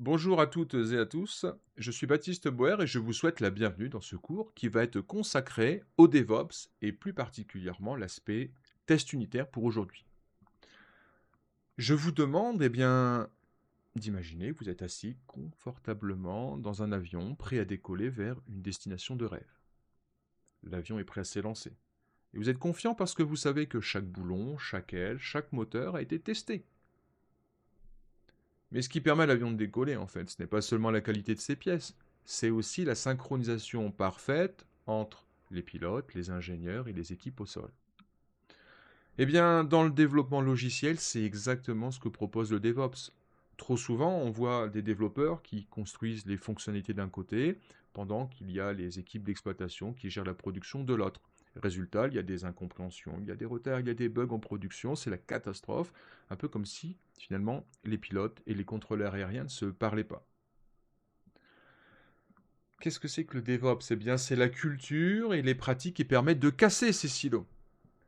Bonjour à toutes et à tous, je suis Baptiste Boer et je vous souhaite la bienvenue dans ce cours qui va être consacré au DevOps et plus particulièrement l'aspect test unitaire pour aujourd'hui. Je vous demande d'imaginer que vous êtes assis confortablement dans un avion prêt à décoller vers une destination de rêve. L'avion est prêt à s'élancer. Et vous êtes confiant parce que vous savez que chaque boulon, chaque aile, chaque moteur a été testé. Mais ce qui permet à l'avion de décoller, en fait, ce n'est pas seulement la qualité de ses pièces, c'est aussi la synchronisation parfaite entre les pilotes, les ingénieurs et les équipes au sol. Eh bien, dans le développement logiciel, c'est exactement ce que propose le DevOps. Trop souvent, on voit des développeurs qui construisent les fonctionnalités d'un côté, pendant qu'il y a les équipes d'exploitation qui gèrent la production de l'autre. Résultat, il y a des incompréhensions, il y a des retards, il y a des bugs en production, c'est la catastrophe, un peu comme si, finalement, les pilotes et les contrôleurs aériens ne se parlaient pas. Qu'est-ce que c'est que le DevOps? Eh bien, c'est la culture et les pratiques qui permettent de casser ces silos.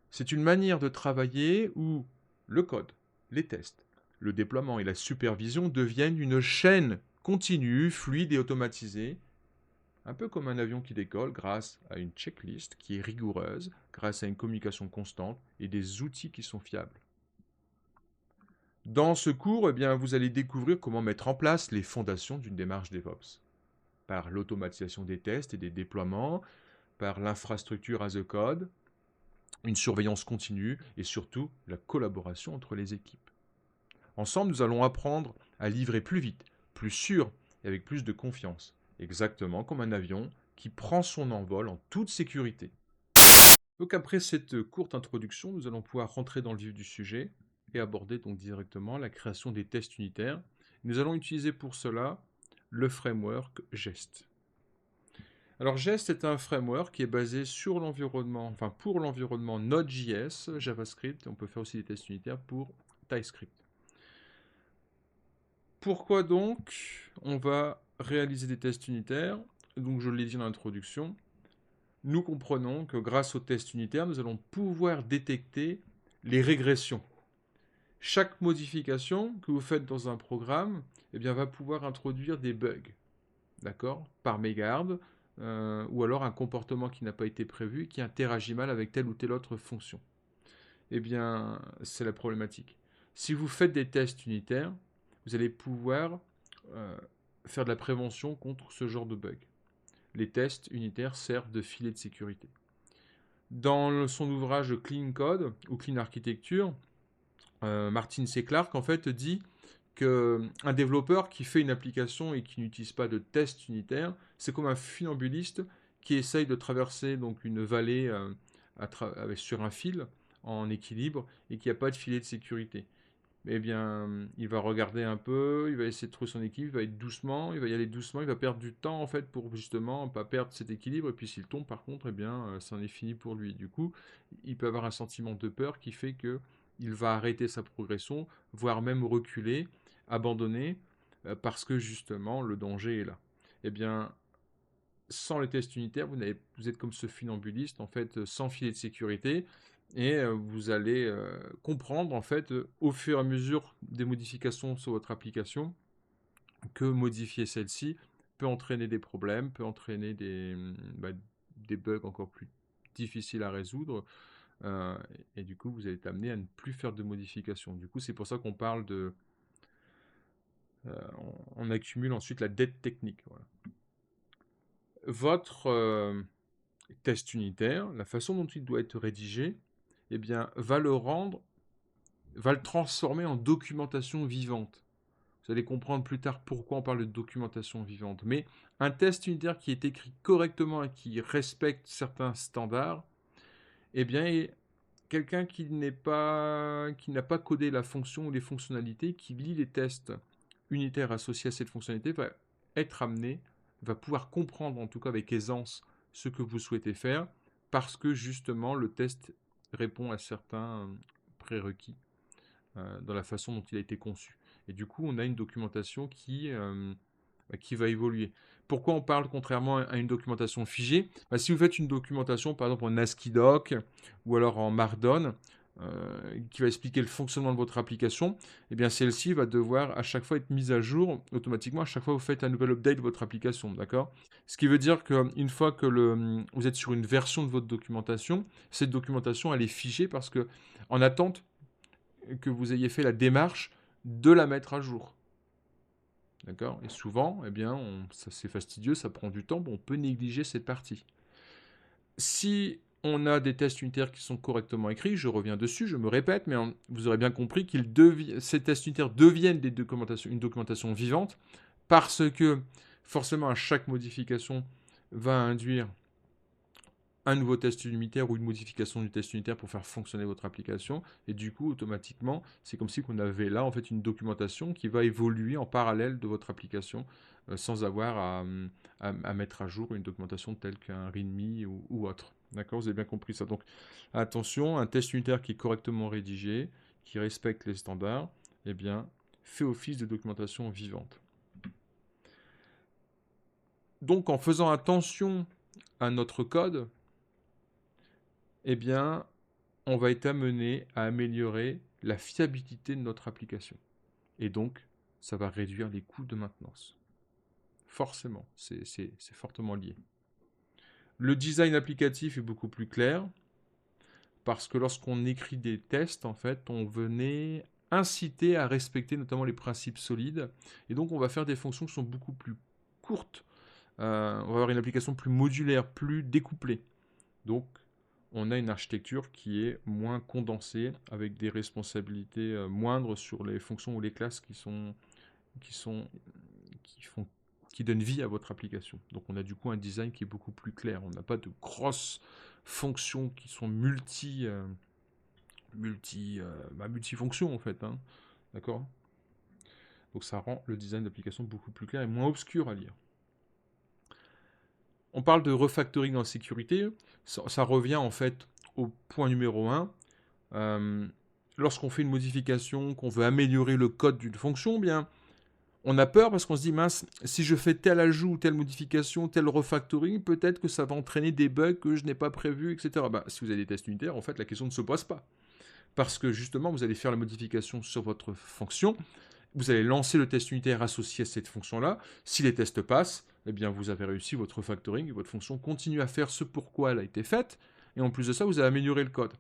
C'est une manière de travailler où le code, les tests, le déploiement et la supervision deviennent une chaîne continue, fluide et automatisée, un peu comme un avion qui décolle grâce à une checklist qui est rigoureuse, grâce à une communication constante et des outils qui sont fiables. Dans ce cours, vous allez découvrir comment mettre en place les fondations d'une démarche DevOps, par l'automatisation des tests et des déploiements, par l'infrastructure as a code, une surveillance continue et surtout la collaboration entre les équipes. Ensemble, nous allons apprendre à livrer plus vite, plus sûr et avec plus de confiance, exactement comme un avion qui prend son envol en toute sécurité. Donc après cette courte introduction, nous allons pouvoir rentrer dans le vif du sujet et aborder donc directement la création des tests unitaires. Nous allons utiliser pour cela le framework Jest. Alors Jest est un framework qui est basé sur l'environnement, enfin pour l'environnement Node.js, JavaScript, on peut faire aussi des tests unitaires pour TypeScript. Pourquoi donc on va réaliser des tests unitaires? Donc je l'ai dit dans l'introduction, nous comprenons que grâce aux tests unitaires, nous allons pouvoir détecter les régressions. Chaque modification que vous faites dans un programme va pouvoir introduire des bugs, d'accord, par mégarde, ou alors un comportement qui n'a pas été prévu et qui interagit mal avec telle ou telle autre fonction. C'est la problématique. Si vous faites des tests unitaires, vous allez pouvoir euh, faire de la prévention contre ce genre de bug. Les tests unitaires servent de filet de sécurité. Dans son ouvrage Clean Code ou Clean Architecture, Martin C. Clark en fait dit qu'un développeur qui fait une application et qui n'utilise pas de test unitaire, c'est comme un funambuliste qui essaye de traverser donc une vallée sur un fil en équilibre et qui n'a pas de filet de sécurité. Il va regarder un peu, il va essayer de trouver son équilibre, il va être doucement, il va y aller doucement, il va perdre du temps en fait pour justement pas perdre cet équilibre. Et puis s'il tombe par contre, c'en est fini pour lui. Du coup, il peut avoir un sentiment de peur qui fait que il va arrêter sa progression, voire même reculer, abandonner, parce que justement le danger est là. Eh bien, sans les tests unitaires, vous êtes comme ce funambuliste, en fait, sans filet de sécurité, et vous allez comprendre, en fait, au fur et à mesure des modifications sur votre application, que modifier celle-ci peut entraîner des problèmes, peut entraîner des bugs encore plus difficiles à résoudre, euh, et du coup, vous allez être amené à ne plus faire de modifications. Du coup, c'est pour ça qu'on parle de... on accumule ensuite la dette technique. Voilà. Votre test unitaire, la façon dont il doit être rédigé, va va le transformer en documentation vivante. Vous allez comprendre plus tard pourquoi on parle de documentation vivante. Mais un test unitaire qui est écrit correctement et qui respecte certains standards, eh bien, quelqu'un qui n'a pas codé la fonction ou les fonctionnalités, qui lit les tests unitaires associés à cette fonctionnalité, va être amené, va pouvoir comprendre en tout cas avec aisance ce que vous souhaitez faire, parce que justement le test répond à certains prérequis dans la façon dont il a été conçu. Et du coup, on a une documentation qui va évoluer. Pourquoi on parle contrairement à une documentation figée? Si vous faites une documentation, par exemple en ASCII doc ou alors en Markdown, qui va expliquer le fonctionnement de votre application, eh bien celle-ci va devoir à chaque fois être mise à jour automatiquement à chaque fois que vous faites un nouvel update de votre application, d'accord? Ce qui veut dire qu'une fois que vous êtes sur une version de votre documentation, cette documentation elle est fichée parce que en attente que vous ayez fait la démarche de la mettre à jour. D'accord? Et souvent, eh bien, ça c'est fastidieux, ça prend du temps, on peut négliger cette partie. Si on a des tests unitaires qui sont correctement écrits, je reviens dessus, je me répète, mais vous aurez bien compris que ces tests unitaires deviennent une documentation vivante parce que forcément à chaque modification va induire un nouveau test unitaire ou une modification du test unitaire pour faire fonctionner votre application. Et du coup, automatiquement, c'est comme si on avait là en fait une documentation qui va évoluer en parallèle de votre application sans avoir à mettre à jour une documentation telle qu'un README ou autre. D'accord, vous avez bien compris ça. Donc attention, un test unitaire qui est correctement rédigé, qui respecte les standards, eh bien, fait office de documentation vivante. Donc en faisant attention à notre code, eh bien, on va être amené à améliorer la fiabilité de notre application. Et donc, ça va réduire les coûts de maintenance. Forcément, c'est fortement lié. Le design applicatif est beaucoup plus clair, parce que lorsqu'on écrit des tests, en fait, on venait inciter à respecter notamment les principes solides, et donc on va faire des fonctions qui sont beaucoup plus courtes. On va avoir une application plus modulaire, plus découplée. Donc, on a une architecture qui est moins condensée, avec des responsabilités moindres sur les fonctions ou les classes qui, sont, qui, font, qui donnent vie à votre application. Donc on a du coup un design qui est beaucoup plus clair. On n'a pas de grosses fonctions qui sont multifonctions en fait. Hein. D'accord. Donc ça rend le design d'application beaucoup plus clair et moins obscur à lire. On parle de refactoring en sécurité. Ça revient en fait au point numéro 1. Lorsqu'on fait une modification, qu'on veut améliorer le code d'une fonction, bien, on a peur parce qu'on se dit, mince, si je fais tel ajout, telle modification, tel refactoring, peut-être que ça va entraîner des bugs que je n'ai pas prévus, etc. Bah, si vous avez des tests unitaires, en fait, la question ne se pose pas. Parce que justement, vous allez faire la modification sur votre fonction, vous allez lancer le test unitaire associé à cette fonction-là. Si les tests passent, eh bien, vous avez réussi votre refactoring et votre fonction continue à faire ce pourquoi elle a été faite. Et en plus de ça, vous avez amélioré le code.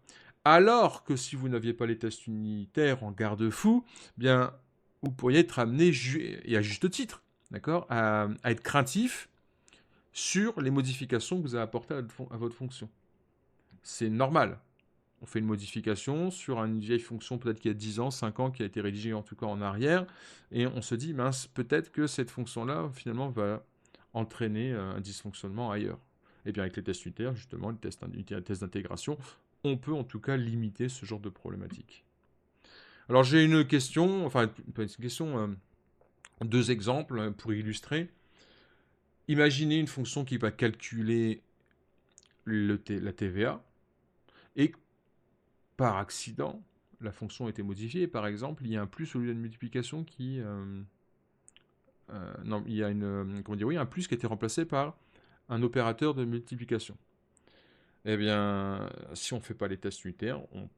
Alors que si vous n'aviez pas les tests unitaires en garde-fou, eh bien, vous pourriez être amené, et à juste titre, d'accord, à être craintif sur les modifications que vous avez apportées à votre fonction. C'est normal. On fait une modification sur une vieille fonction peut-être qu'il y a 10 ans, 5 ans, qui a été rédigée en tout cas en arrière, et on se dit, mince, peut-être que cette fonction-là, finalement, va entraîner un dysfonctionnement ailleurs. Et bien avec les tests unitaires, justement, les tests unitaires, les tests d'intégration, on peut en tout cas limiter ce genre de problématique. Alors j'ai une question, enfin pas une question, deux exemples pour illustrer. Imaginez une fonction qui va calculer la TVA et par accident, la fonction a été modifiée et par exemple, il y a un plus au lieu d'une multiplication qui... non, il y a comment dire, oui, un plus qui a été remplacé par un opérateur de multiplication. Eh bien, si on ne fait pas les tests unitaires, on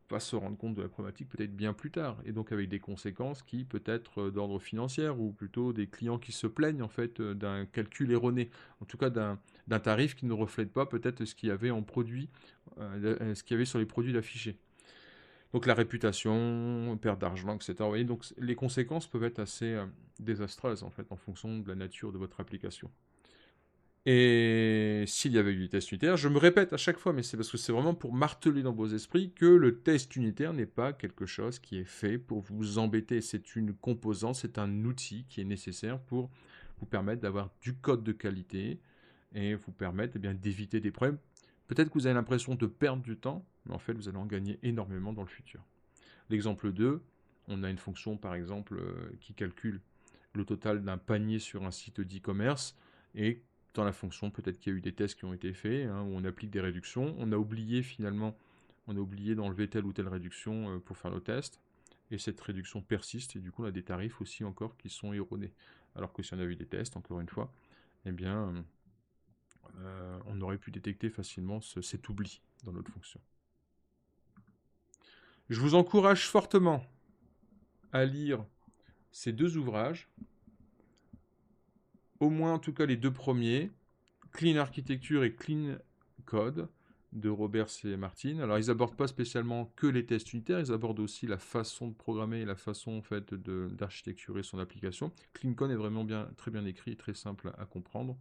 va se rendre compte de la problématique peut-être bien plus tard, et donc avec des conséquences qui peut être d'ordre financier, ou plutôt des clients qui se plaignent en fait d'un calcul erroné, en tout cas d'un tarif qui ne reflète pas peut-être ce qu'il y avait en produit, ce qu'il y avait sur les produits affichés. Donc la réputation, perte d'argent, etc. Vous voyez, donc les conséquences peuvent être assez désastreuses en fait en fonction de la nature de votre application. Et s'il y avait eu des tests unitaires, je me répète à chaque fois, mais c'est parce que c'est vraiment pour marteler dans vos esprits que le test unitaire n'est pas quelque chose qui est fait pour vous embêter. C'est une composante, c'est un outil qui est nécessaire pour vous permettre d'avoir du code de qualité et vous permettre eh bien, d'éviter des problèmes. Peut-être que vous avez l'impression de perdre du temps, mais en fait vous allez en gagner énormément dans le futur. L'exemple 2, on a une fonction par exemple qui calcule le total d'un panier sur un site d'e-commerce et dans la fonction, peut-être qu'il y a eu des tests qui ont été faits, hein, où on applique des réductions. On a oublié finalement, on a oublié d'enlever telle ou telle réduction pour faire le test. Et cette réduction persiste et du coup on a des tarifs aussi encore qui sont erronés. Alors que si on avait eu des tests, encore une fois, eh bien on aurait pu détecter facilement cet oubli dans notre fonction. Je vous encourage fortement à lire ces 2 ouvrages, au moins en tout cas les 2 premiers, Clean Architecture et Clean Code de Robert C. Martin. Alors ils abordent pas spécialement que les tests unitaires, ils abordent aussi la façon de programmer et la façon en fait d'architecturer son application. Clean Code est vraiment très bien écrit et très simple à comprendre,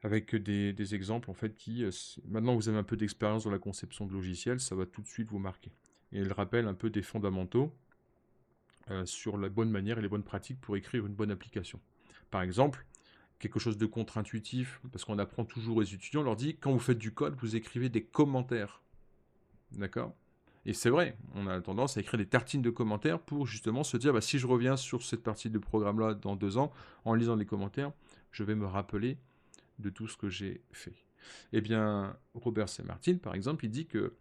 avec des exemples en fait qui, maintenant que vous avez un peu d'expérience dans la conception de logiciels, ça va tout de suite vous marquer. Et il rappelle un peu des fondamentaux sur la bonne manière et les bonnes pratiques pour écrire une bonne application. Par exemple, quelque chose de contre-intuitif, parce qu'on apprend toujours aux étudiants, on leur dit, quand vous faites du code, vous écrivez des commentaires. D'accord? Et c'est vrai, on a tendance à écrire des tartines de commentaires pour justement se dire, bah, si je reviens sur cette partie de programme-là dans 2 ans, en lisant les commentaires, je vais me rappeler de tout ce que j'ai fait. Eh bien, Robert C. Martin, par exemple, il dit que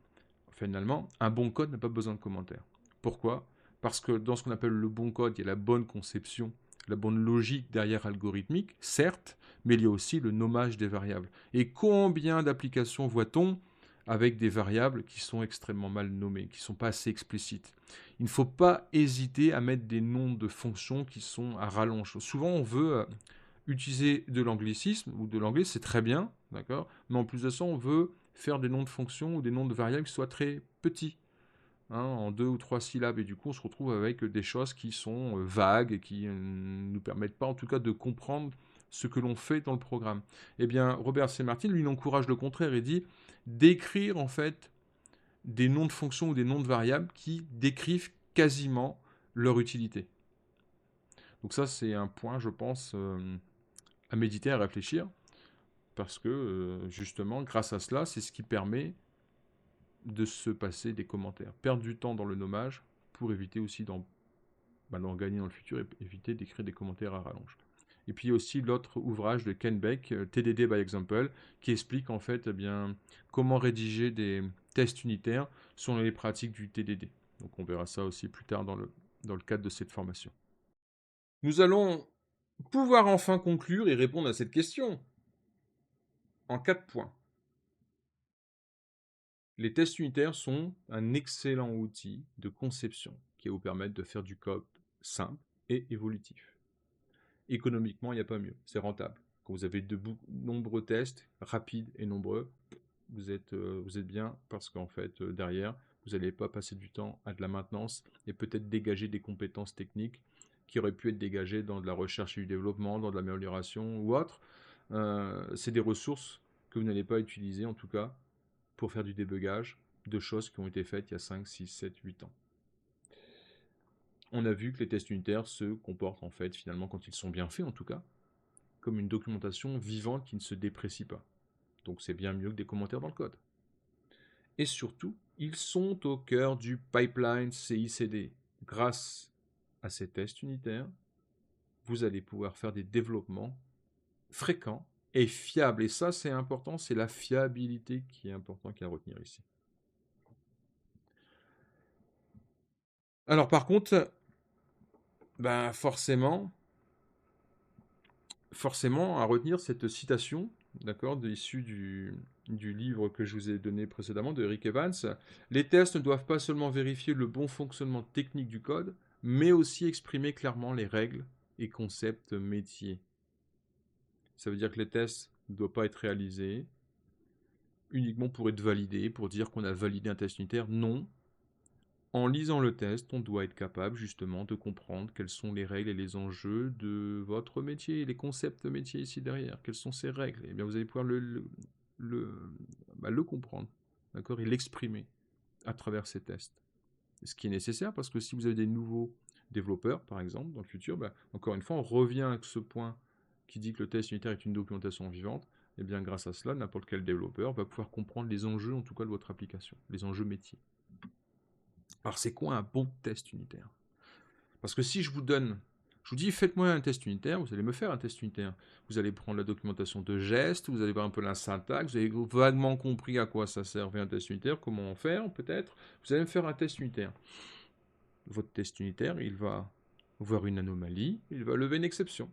finalement, un bon code n'a pas besoin de commentaires. Pourquoi? Parce que dans ce qu'on appelle le bon code, il y a la bonne conception, la bonne logique derrière algorithmique, certes, mais il y a aussi le nommage des variables. Et combien d'applications voit-on avec des variables qui sont extrêmement mal nommées, qui ne sont pas assez explicites? Il ne faut pas hésiter à mettre des noms de fonctions qui sont à rallonge. Souvent, on veut utiliser de l'anglicisme ou de l'anglais, c'est très bien, d'accord? Mais en plus de ça, on veut faire des noms de fonctions ou des noms de variables qui soient très petits, hein, en 2 ou 3 syllabes. Et du coup, on se retrouve avec des choses qui sont vagues et qui ne nous permettent pas, en tout cas, de comprendre ce que l'on fait dans le programme. Eh bien, Robert C. Martin, lui, encourage le contraire et dit d'écrire, en fait, des noms de fonctions ou des noms de variables qui décrivent quasiment leur utilité. Donc ça, c'est un point, je pense, à méditer, à réfléchir, parce que justement, grâce à cela, c'est ce qui permet de se passer des commentaires. Perdre du temps dans le nommage pour éviter aussi d'en gagner dans le futur et éviter d'écrire des commentaires à rallonge. Et puis il y a aussi l'autre ouvrage de Ken Beck, TDD by Example, qui explique en fait comment rédiger des tests unitaires selon les pratiques du TDD. Donc on verra ça aussi plus tard dans le cadre de cette formation. Nous allons pouvoir enfin conclure et répondre à cette question en 4 points. Les tests unitaires sont un excellent outil de conception qui va vous permettre de faire du code simple et évolutif. Économiquement, il n'y a pas mieux, c'est rentable. Quand vous avez de nombreux tests, rapides et nombreux, vous êtes bien parce qu'en fait, derrière, vous n'allez pas passer du temps à de la maintenance et peut-être dégager des compétences techniques qui auraient pu être dégagées dans de la recherche et du développement, dans de l'amélioration ou autre. C'est des ressources que vous n'allez pas utiliser, en tout cas, pour faire du débugage de choses qui ont été faites il y a 5, 6, 7, 8 ans. On a vu que les tests unitaires se comportent en fait, finalement, quand ils sont bien faits en tout cas, comme une documentation vivante qui ne se déprécie pas. Donc c'est bien mieux que des commentaires dans le code. Et surtout, ils sont au cœur du pipeline CI/CD. Grâce à ces tests unitaires, vous allez pouvoir faire des développements fréquents et fiables. Et ça, c'est important, c'est la fiabilité qui est important à retenir ici. Alors par contre, forcément, à retenir cette citation, d'accord, issue du livre que je vous ai donné précédemment de Eric Evans. Les tests ne doivent pas seulement vérifier le bon fonctionnement technique du code, mais aussi exprimer clairement les règles et concepts métiers. Ça veut dire que les tests ne doivent pas être réalisés uniquement pour être validés, pour dire qu'on a validé un test unitaire. Non. En lisant le test, on doit être capable justement de comprendre quelles sont les règles et les enjeux de votre métier, les concepts métiers ici derrière. Quelles sont ces règles? Eh bien, vous allez pouvoir le comprendre, d'accord, et l'exprimer à travers ces tests. Ce qui est nécessaire parce que si vous avez des nouveaux développeurs, par exemple, dans le futur, encore une fois, on revient à ce point qui dit que le test unitaire est une documentation vivante. Et bien, grâce à cela, n'importe quel développeur va pouvoir comprendre les enjeux, en tout cas, de votre application, les enjeux métiers. Alors, c'est quoi un bon test unitaire? Parce que si je vous dis, faites-moi un test unitaire, vous allez me faire un test unitaire. Vous allez prendre la documentation de gestes, vous allez voir un peu la syntaxe, vous avez vaguement compris à quoi ça servait un test unitaire, comment en faire peut-être. Vous allez me faire un test unitaire. Votre test unitaire, il va voir une anomalie, il va lever une exception.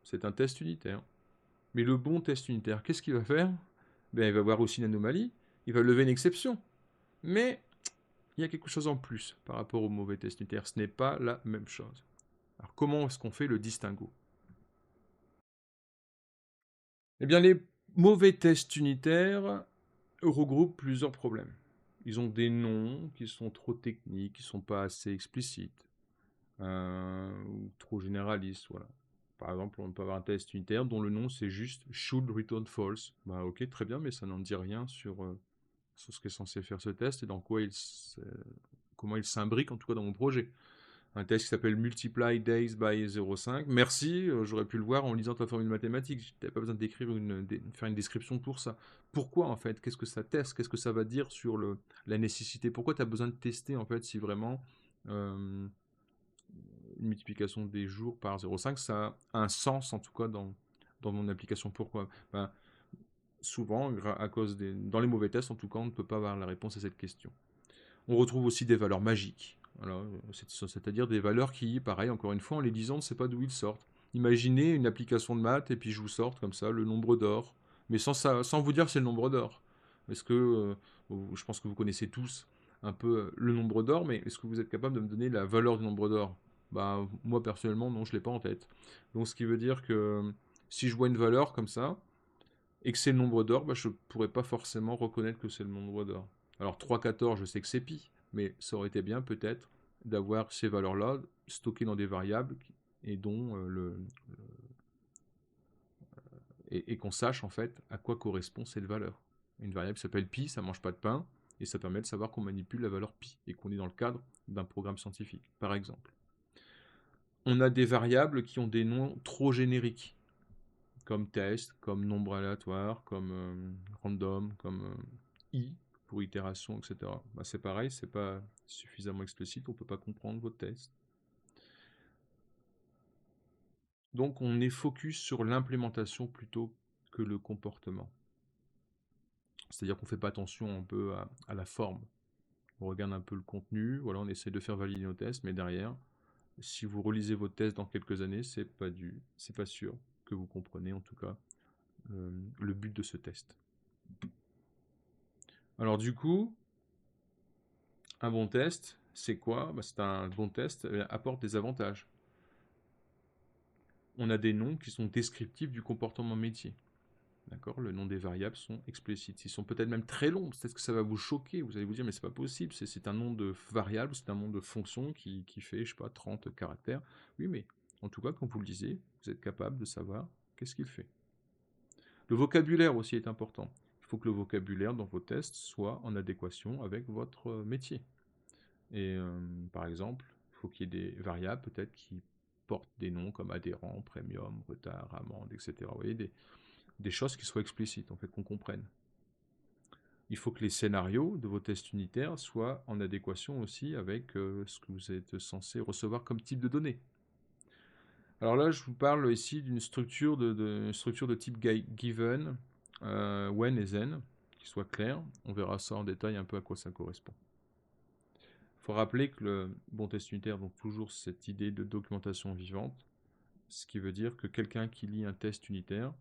C'est un test unitaire. Mais le bon test unitaire, qu'est-ce qu'il va faire? Il va voir aussi une anomalie, il va lever une exception. Mais il y a quelque chose en plus par rapport aux mauvais tests unitaires. Ce n'est pas la même chose. Alors comment est-ce qu'on fait le distinguo? Eh bien, les mauvais tests unitaires regroupent plusieurs problèmes. Ils ont des noms qui sont trop techniques, qui ne sont pas assez explicites, ou trop généralistes. Voilà. Par exemple, on peut avoir un test unitaire dont le nom c'est juste should return false. Bah, ok, très bien, mais ça n'en dit rien sur ce qu'est censé faire ce test et dans quoi comment il s'imbrique en tout cas dans mon projet. Un test qui s'appelle Multiply Days by 0,5. Merci, j'aurais pu le voir en lisant ta formule mathématique. Tu n'avais pas besoin d'écrire faire une description pour ça. Pourquoi en fait? Qu'est-ce que ça teste? Qu'est-ce que ça va dire sur la nécessité? Pourquoi tu as besoin de tester en fait si vraiment une multiplication des jours par 0,5 ça a un sens en tout cas dans mon application? Pourquoi? Ben, souvent, à cause dans les mauvais tests en tout cas, on ne peut pas avoir la réponse à cette question. On retrouve aussi des valeurs magiques. Voilà, c'est-à-dire des valeurs qui, pareil, encore une fois, en les disant, on ne sait pas d'où ils sortent. Imaginez une application de maths et puis je vous sorte comme ça le nombre d'or, mais sans vous dire que c'est le nombre d'or. Est-ce que, je pense que vous connaissez tous un peu le nombre d'or, mais est-ce que vous êtes capable de me donner la valeur du nombre d'or? Bah, moi personnellement, non, je ne l'ai pas en tête. Donc ce qui veut dire que si je vois une valeur comme ça, et que c'est le nombre d'or, bah, je ne pourrais pas forcément reconnaître que c'est le nombre d'or. Alors 3,14, je sais que c'est pi, mais ça aurait été bien peut-être d'avoir ces valeurs-là stockées dans des variables et dont et qu'on sache en fait à quoi correspond cette valeur. Une variable s'appelle pi, ça mange pas de pain, et ça permet de savoir qu'on manipule la valeur pi et qu'on est dans le cadre d'un programme scientifique, par exemple. On a des variables qui ont des noms trop génériques, comme test, comme nombre aléatoire, comme random, comme i pour itération, etc. Bah, c'est pareil, c'est pas suffisamment explicite, on peut pas comprendre votre test. Donc on est focus sur l'implémentation plutôt que le comportement. C'est-à-dire qu'on fait pas attention un peu à la forme. On regarde un peu le contenu, voilà, on essaie de faire valider nos tests, mais derrière, si vous relisez vos tests dans quelques années, c'est pas sûr que vous comprenez en tout cas le but de ce test. Alors du coup, un bon test, c'est quoi? Bah, c'est un bon test apporte des avantages. On a des noms qui sont descriptifs du comportement métier. D'accord? Le nom des variables sont explicites. Ils sont peut-être même très longs. Peut-être que ça va vous choquer. Vous allez vous dire, mais c'est pas possible. C'est un nom de variable, c'est un nom de fonction qui fait, je sais pas, 30 caractères. Oui, mais en tout cas, quand vous le lisez, vous êtes capable de savoir qu'est-ce qu'il fait. Le vocabulaire aussi est important. Il faut que le vocabulaire dans vos tests soit en adéquation avec votre métier. Et par exemple, il faut qu'il y ait des variables peut-être qui portent des noms comme adhérent, premium, retard, amende, etc. Vous voyez, des choses qui soient explicites, en fait, qu'on comprenne. Il faut que les scénarios de vos tests unitaires soient en adéquation aussi avec ce que vous êtes censé recevoir comme type de données. Alors là, je vous parle ici d'une structure de type given, when et then, qui soit claire. On verra ça en détail un peu à quoi ça correspond. Il faut rappeler que le bon test unitaire, donc toujours cette idée de documentation vivante, ce qui veut dire que quelqu'un qui lit un test unitaire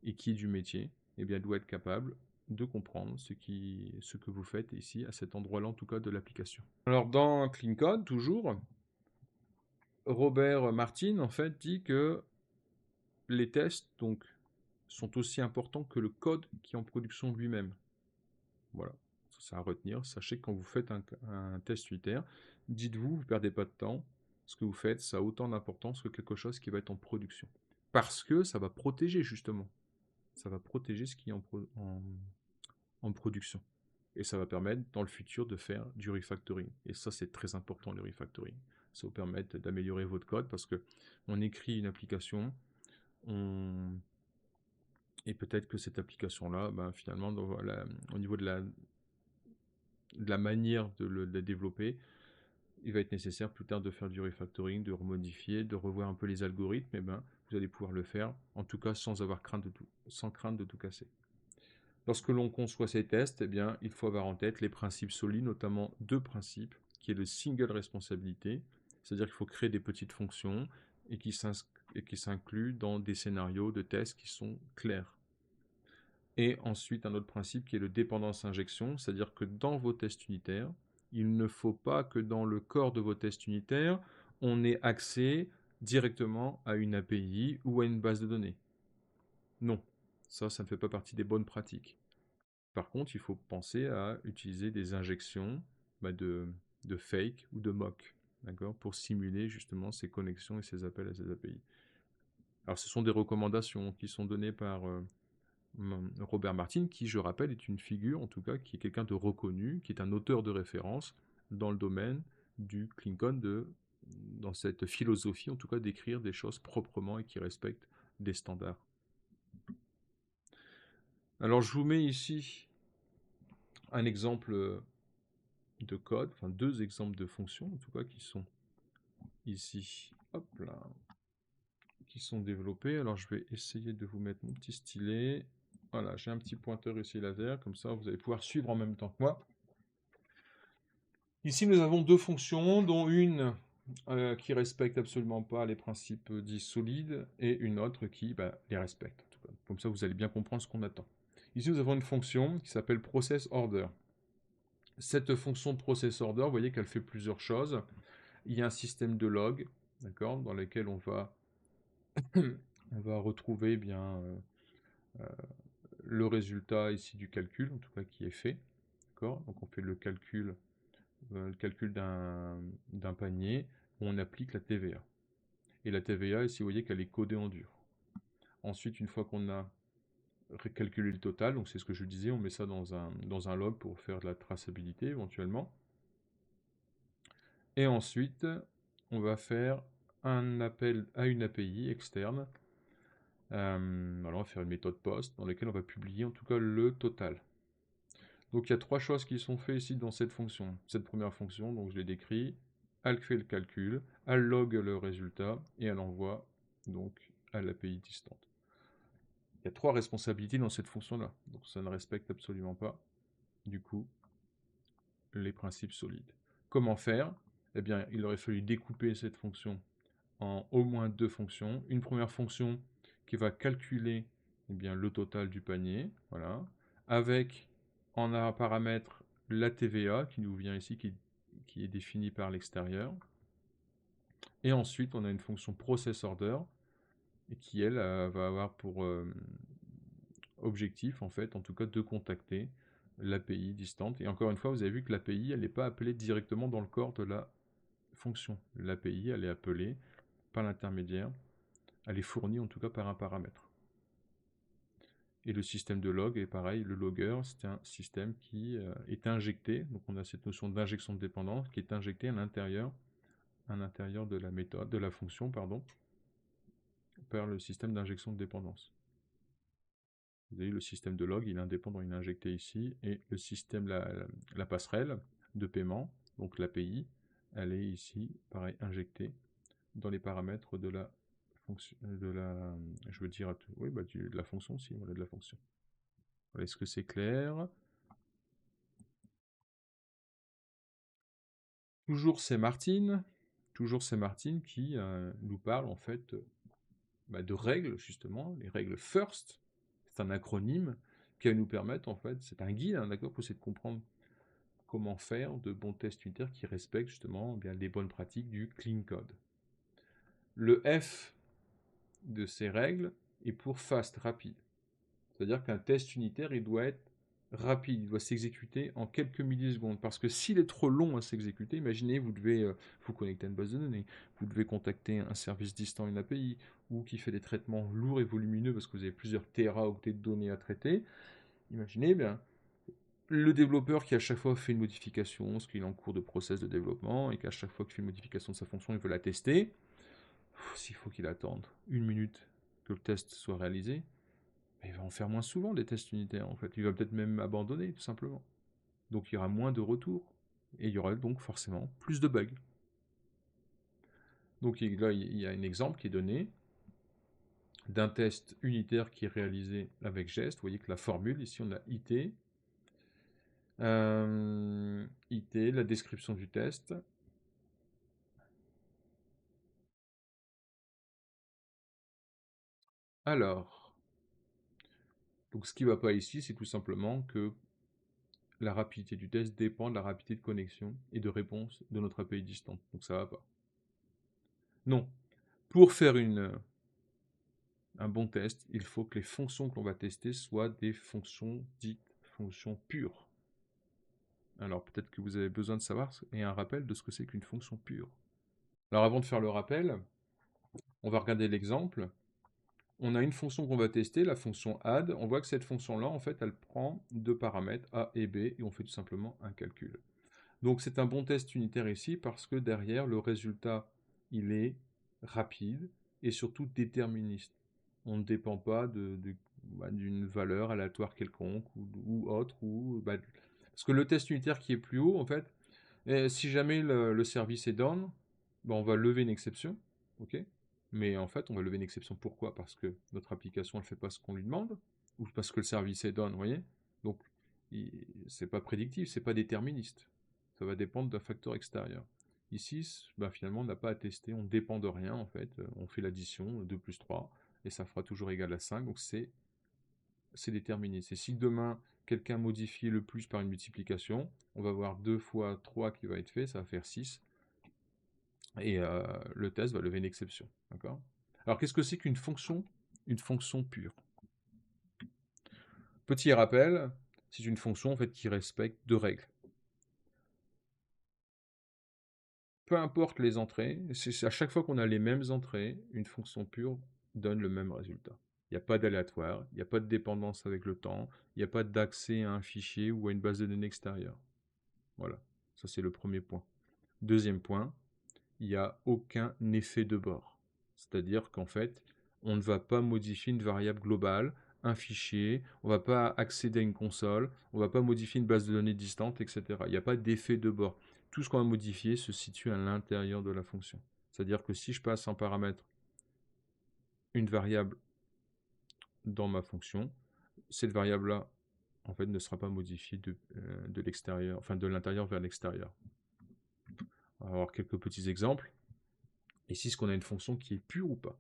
et qui est du métier, eh bien, doit être capable de comprendre ce que vous faites ici, à cet endroit-là en tout cas de l'application. Alors dans Clean Code, toujours, Robert Martin en fait dit que les tests donc sont aussi importants que le code qui est en production lui-même. Voilà, ça à retenir. Sachez que quand vous faites un test unitaire, dites-vous, vous ne perdez pas de temps. Ce que vous faites, ça a autant d'importance que quelque chose qui va être en production. Parce que ça va protéger justement. Ça va protéger ce qui est en production. Et ça va permettre dans le futur de faire du refactoring. Et ça, c'est très important, le refactoring. Ça va vous permettre d'améliorer votre code parce que on écrit une application, et peut-être que cette application-là, ben, finalement, au niveau de la manière de la développer, il va être nécessaire plus tard de faire du refactoring, de remodifier, de revoir un peu les algorithmes, et ben, vous allez pouvoir le faire, en tout cas sans crainte de tout casser. Lorsque l'on conçoit ces tests, eh bien, il faut avoir en tête les principes solides, notamment deux principes, qui est le single responsabilité, c'est-à-dire qu'il faut créer des petites fonctions et qui s'incluent dans des scénarios de tests qui sont clairs. Et ensuite, un autre principe qui est le dépendance injection, c'est-à-dire que dans vos tests unitaires, Il ne faut pas que dans le corps de vos tests unitaires, on ait accès directement à une API ou à une base de données. Non, ça ne fait pas partie des bonnes pratiques. Par contre, il faut penser à utiliser des injections de fake ou de mock, d'accord, pour simuler justement ces connexions et ces appels à ces API. Alors, ce sont des recommandations qui sont données par Robert Martin, qui, je rappelle, est une figure, en tout cas, qui est quelqu'un de reconnu, qui est un auteur de référence dans le domaine du clean code, dans cette philosophie, en tout cas, d'écrire des choses proprement et qui respectent des standards. Alors, je vous mets ici un exemple de code, enfin deux exemples de fonctions, en tout cas, qui sont ici, hop là, qui sont développés. Alors, je vais essayer de vous mettre mon petit stylet. Voilà, j'ai un petit pointeur ici laser, comme ça, vous allez pouvoir suivre en même temps que moi. Ici, nous avons deux fonctions, dont une qui respecte absolument pas les principes dits solides, et une autre qui les respecte. En tout cas. Comme ça, vous allez bien comprendre ce qu'on attend. Ici, nous avons une fonction qui s'appelle process_order. Cette fonction process_order, vous voyez qu'elle fait plusieurs choses. Il y a un système de log, d'accord, dans lequel on va retrouver le résultat ici du calcul, en tout cas qui est fait. D'accord. Donc on fait le calcul d'un panier où on applique la TVA. Et la TVA, ici, vous voyez qu'elle est codée en dur. Ensuite, une fois qu'on a calculé le total, donc c'est ce que je disais, on met ça dans un log pour faire de la traçabilité éventuellement. Et ensuite, on va faire un appel à une API externe. Alors on va faire une méthode post dans laquelle on va publier en tout cas le total. Donc il y a trois choses qui sont faites ici dans cette fonction. Cette première fonction, donc je l'ai décrit, elle fait le calcul, elle log le résultat et elle envoie donc à l'API distante. Il y a trois responsabilités dans cette fonction-là, donc ça ne respecte absolument pas, du coup, les principes solides. Comment faire? Eh bien, il aurait fallu découper cette fonction en au moins deux fonctions. Une première fonction qui va calculer le total du panier, voilà, avec en un paramètre la TVA qui nous vient ici, qui est définie par l'extérieur. Et ensuite, on a une fonction process_order qui, elle, va avoir pour objectif, en fait, en tout cas, de contacter l'API distante. Et encore une fois, vous avez vu que l'API, elle n'est pas appelée directement dans le corps de la fonction. L'API, elle est appelée par l'intermédiaire, elle est fournie en tout cas par un paramètre. Et le système de log est pareil, le logger, c'est un système qui est injecté, donc on a cette notion d'injection de dépendance qui est injectée à l'intérieur de la méthode, de la fonction, pardon, par le système d'injection de dépendance. Vous avez le système de log, il est indépendant, il est injecté ici, et le système, la passerelle de paiement, donc l'API, elle est ici, pareil, injectée dans les paramètres de la fonction, de la fonction aussi, voilà, de la fonction. Voilà, est-ce que c'est clair? Toujours c'est Martin qui nous parle en fait de règles justement, les règles FIRST. C'est un acronyme qui va nous permettre en fait, c'est un guide, hein, d'accord, pour essayer de comprendre comment faire de bons tests unitaires qui respectent justement les bonnes pratiques du clean code. Le F de ces règles est pour fast, rapide. C'est-à-dire qu'un test unitaire, il doit être rapide, il doit s'exécuter en quelques millisecondes. Parce que s'il est trop long à s'exécuter, imaginez, vous devez vous connecter à une base de données, vous devez contacter un service distant, une API, ou qui fait des traitements lourds et volumineux parce que vous avez plusieurs téraoctets de données à traiter. Imaginez, le développeur qui à chaque fois fait une modification, parce qu'il est en cours de process de développement, et qu'à chaque fois qu'il fait une modification de sa fonction, il veut la tester, s'il faut qu'il attende une minute que le test soit réalisé, il va en faire moins souvent des tests unitaires, en fait. Il va peut-être même abandonner, tout simplement. Donc il y aura moins de retours. Et il y aura donc forcément plus de bugs. Donc là, il y a un exemple qui est donné d'un test unitaire qui est réalisé avec geste. Vous voyez que la formule, ici, on a IT. IT, la description du test. Alors, donc ce qui ne va pas ici, c'est tout simplement que la rapidité du test dépend de la rapidité de connexion et de réponse de notre API distante. Donc ça va pas. Non. Pour faire un bon test, il faut que les fonctions que l'on va tester soient des fonctions dites fonctions pures. Alors peut-être que vous avez besoin de savoir et un rappel de ce que c'est qu'une fonction pure. Alors avant de faire le rappel, on va regarder l'exemple. On a une fonction qu'on va tester, la fonction add. On voit que cette fonction-là, en fait, elle prend deux paramètres, a et b, et on fait tout simplement un calcul. Donc c'est un bon test unitaire ici parce que derrière, le résultat, il est rapide et surtout déterministe. On ne dépend pas d'une valeur aléatoire quelconque ou autre. Parce que le test unitaire qui est plus haut, en fait, si jamais le service est down, on va lever une exception. Ok. Mais en fait, on va lever une exception. Pourquoi? Parce que notre application ne fait pas ce qu'on lui demande, ou parce que le service est down, vous voyez? Donc, c'est pas prédictif, c'est pas déterministe. Ça va dépendre d'un facteur extérieur. Ici, finalement, on n'a pas à tester, on ne dépend de rien, en fait. On fait l'addition, 2 plus 3, et ça fera toujours égal à 5, donc c'est déterministe. Et si demain, quelqu'un modifie le plus par une multiplication, on va avoir 2 fois 3 qui va être fait, ça va faire 6, et le test va lever une exception. D'accord? Alors, qu'est-ce que c'est qu'une fonction? Une fonction pure. Petit rappel, c'est une fonction en fait, qui respecte deux règles. Peu importe les entrées, à chaque fois qu'on a les mêmes entrées, une fonction pure donne le même résultat. Il n'y a pas d'aléatoire, il n'y a pas de dépendance avec le temps, il n'y a pas d'accès à un fichier ou à une base de données extérieure. Voilà, ça c'est le premier point. Deuxième point, il n'y a aucun effet de bord. C'est-à-dire qu'en fait, on ne va pas modifier une variable globale, un fichier, on ne va pas accéder à une console, on ne va pas modifier une base de données distante, etc. Il n'y a pas d'effet de bord. Tout ce qu'on va modifier se situe à l'intérieur de la fonction. C'est-à-dire que si je passe en paramètre une variable dans ma fonction, cette variable-là, en fait, ne sera pas modifiée de l'extérieur, enfin de l'intérieur vers l'extérieur. On va avoir quelques petits exemples. Ici, est-ce qu'on a une fonction qui est pure ou pas?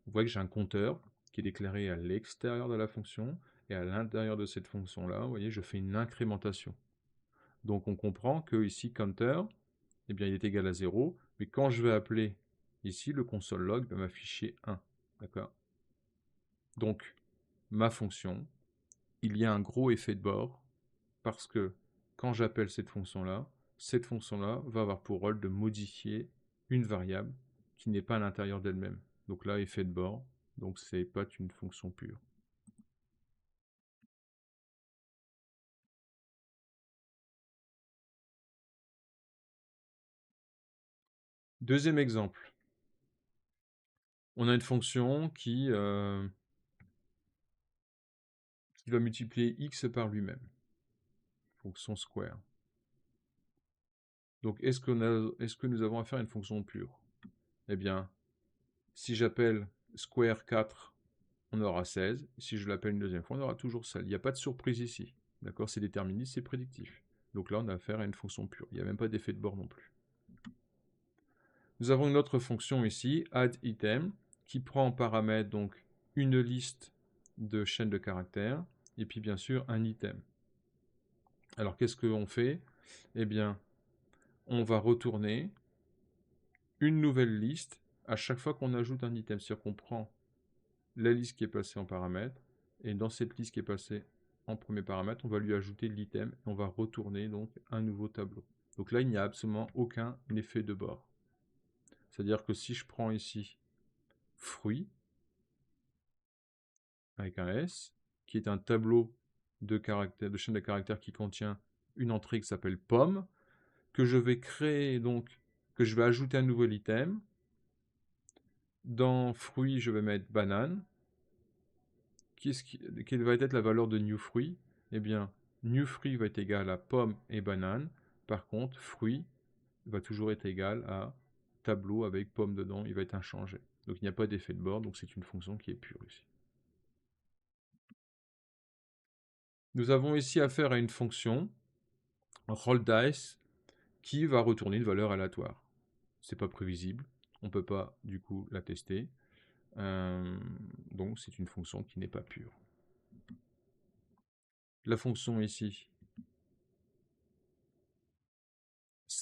Vous voyez que j'ai un compteur qui est déclaré à l'extérieur de la fonction, et à l'intérieur de cette fonction-là, vous voyez, je fais une incrémentation. Donc on comprend que ici, counter, eh bien, il est égal à 0, mais quand je vais appeler ici, le console log va m'afficher 1. D'accord? Donc, ma fonction, il y a un gros effet de bord, parce que quand j'appelle cette fonction-là va avoir pour rôle de modifier une variable qui n'est pas à l'intérieur d'elle-même. Donc là, effet de bord, donc c'est pas une fonction pure. Deuxième exemple. On a une fonction qui va multiplier x par lui-même. Fonction square. Donc, est-ce que nous avons affaire à une fonction pure? Eh bien, si j'appelle square 4, on aura 16. Si je l'appelle une deuxième fois, on aura toujours 16. Il n'y a pas de surprise ici. D'accord? C'est déterministe, c'est prédictif. Donc là, on a affaire à une fonction pure. Il n'y a même pas d'effet de bord non plus. Nous avons une autre fonction ici, addItem, qui prend en paramètre donc une liste de chaînes de caractères, et puis bien sûr un item. Alors qu'est-ce qu'on fait? Eh bien, on va retourner une nouvelle liste à chaque fois qu'on ajoute un item. C'est-à-dire qu'on prend la liste qui est passée en paramètre, et dans cette liste qui est passée en premier paramètre, on va lui ajouter l'item, et on va retourner donc un nouveau tableau. Donc là, il n'y a absolument aucun effet de bord. C'est-à-dire que si je prends ici fruit, avec un S, qui est un tableau de chaîne de caractères qui contient une entrée qui s'appelle pomme, que je vais créer donc, que je vais ajouter un nouvel item. Dans fruit, je vais mettre banane. Quelle va être la valeur de new fruit? Eh bien, new fruit va être égal à pomme et banane. Par contre, fruit va toujours être égal à tableau avec pomme dedans, il va être inchangé. Donc il n'y a pas d'effet de bord, donc c'est une fonction qui est pure ici. Nous avons ici affaire à une fonction roll dice qui va retourner une valeur aléatoire. C'est pas prévisible, on ne peut pas du coup la tester, donc c'est une fonction qui n'est pas pure. La fonction ici,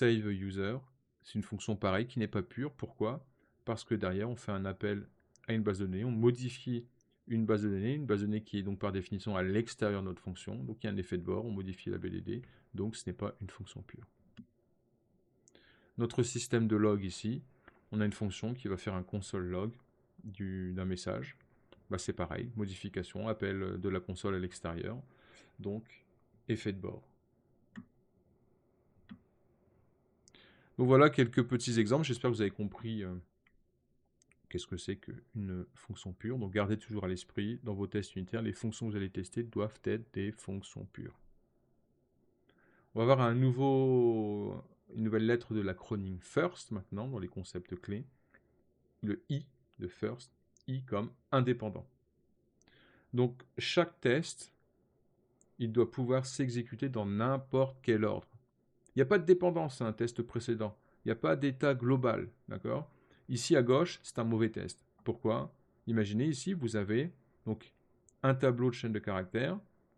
save user. C'est une fonction pareille qui n'est pas pure. Pourquoi? Parce que derrière, on fait un appel à une base de données, on modifie une base de données qui est donc par définition à l'extérieur de notre fonction. Donc il y a un effet de bord, on modifie la BDD, donc ce n'est pas une fonction pure. Notre système de log ici, on a une fonction qui va faire un console log d'un message. Bah, c'est pareil, modification, appel de la console à l'extérieur, donc effet de bord. Donc voilà quelques petits exemples, j'espère que vous avez compris qu'est-ce que c'est qu'une fonction pure. Donc gardez toujours à l'esprit, dans vos tests unitaires, les fonctions que vous allez tester doivent être des fonctions pures. On va avoir une nouvelle lettre de l'acronyme FIRST maintenant, dans les concepts clés. Le I de FIRST, I comme indépendant. Donc chaque test, il doit pouvoir s'exécuter dans n'importe quel ordre. Il n'y a pas de dépendance à un test précédent. Il n'y a pas d'état global, d'accord? Ici à gauche, c'est un mauvais test. Pourquoi? Imaginez ici, vous avez donc un tableau de chaîne de caractères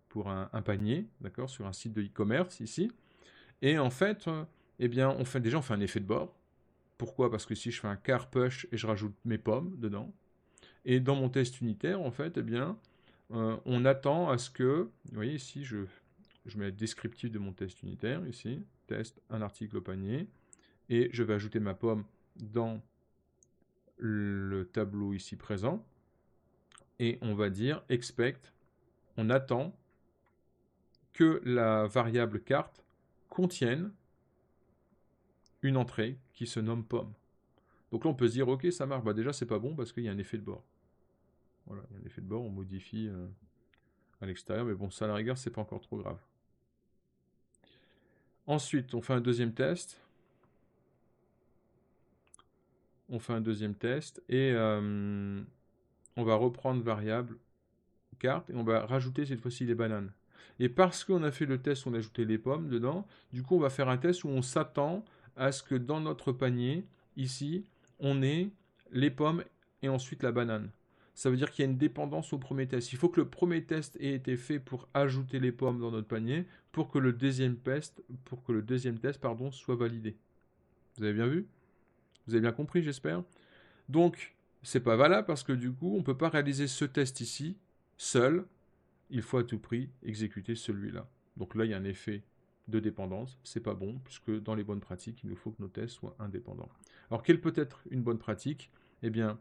pour un panier, d'accord, sur un site de e-commerce ici. Et en fait, eh bien, on fait un effet de bord. Pourquoi? Parce que si je fais un car push et je rajoute mes pommes dedans. Et dans mon test unitaire, en fait, eh bien, on attend à ce que, vous voyez ici, je mets le descriptif de mon test unitaire, ici, test, un article au panier, et je vais ajouter ma pomme dans le tableau ici présent, et on va dire expect, on attend que la variable carte contienne une entrée qui se nomme pomme. Donc là, on peut se dire, ok, ça marche. Bah déjà, c'est pas bon parce qu'il y a un effet de bord. Voilà, il y a un effet de bord, on modifie à l'extérieur, mais bon, ça à la rigueur, c'est pas encore trop grave. Ensuite, on fait un deuxième test. On fait un deuxième test et on va reprendre variable carte et on va rajouter cette fois-ci les bananes. Et parce qu'on a fait le test, on a ajouté les pommes dedans, du coup on va faire un test où on s'attend à ce que dans notre panier, ici, on ait les pommes et ensuite la banane. Ça veut dire qu'il y a une dépendance au premier test. Il faut que le premier test ait été fait pour ajouter les pommes dans notre panier pour que le deuxième test, soit validé. Vous avez bien vu? Vous avez bien compris, j'espère? Donc, c'est pas valable parce que du coup, on ne peut pas réaliser ce test ici seul. Il faut à tout prix exécuter celui-là. Donc là, il y a un effet de dépendance. C'est pas bon puisque dans les bonnes pratiques, il nous faut que nos tests soient indépendants. Alors, quelle peut être une bonne pratique? Eh bien,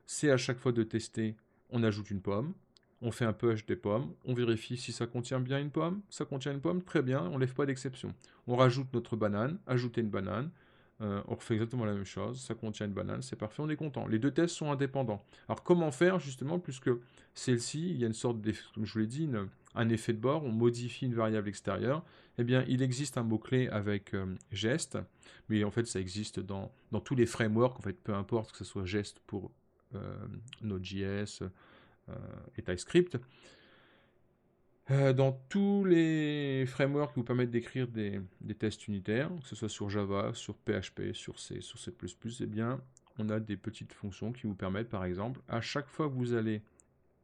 c'est à chaque fois de tester, on ajoute une pomme, on fait un push des pommes, on vérifie si ça contient bien une pomme. Ça contient une pomme, très bien, on ne lève pas d'exception. On rajoute notre banane, ajouter une banane, on refait exactement la même chose, ça contient une banane, c'est parfait, on est content. Les deux tests sont indépendants. Alors comment faire justement, puisque celle-ci, il y a une sorte d'effet, comme je vous l'ai dit, un effet de bord, on modifie une variable extérieure, eh bien il existe un mot-clé avec geste, mais en fait ça existe dans tous les frameworks, en fait peu importe que ce soit geste pour Node.js et TypeScript, dans tous les frameworks qui vous permettent d'écrire des tests unitaires, que ce soit sur Java, sur PHP, sur C, sur C++, eh bien, on a des petites fonctions qui vous permettent, par exemple, à chaque fois que vous allez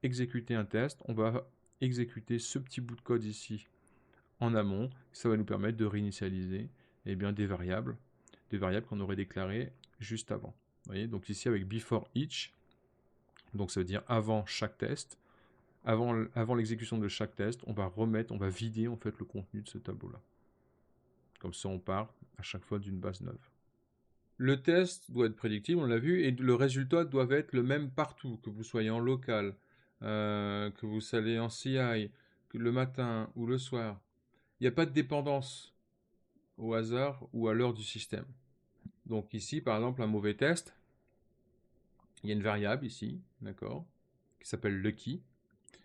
exécuter un test, on va exécuter ce petit bout de code ici en amont. Ça va nous permettre de réinitialiser eh bien, des variables qu'on aurait déclarées juste avant. Vous voyez, donc ici avec before each, donc ça veut dire avant chaque test, avant l'exécution de chaque test, on va vider en fait le contenu de ce tableau-là. Comme ça, on part à chaque fois d'une base neuve. Le test doit être prédictible, on l'a vu, et le résultat doit être le même partout, que vous soyez en local, que vous soyez en CI, que le matin ou le soir. Il n'y a pas de dépendance au hasard ou à l'heure du système. Donc ici, par exemple, un mauvais test, il y a une variable ici, d'accord, qui s'appelle lucky,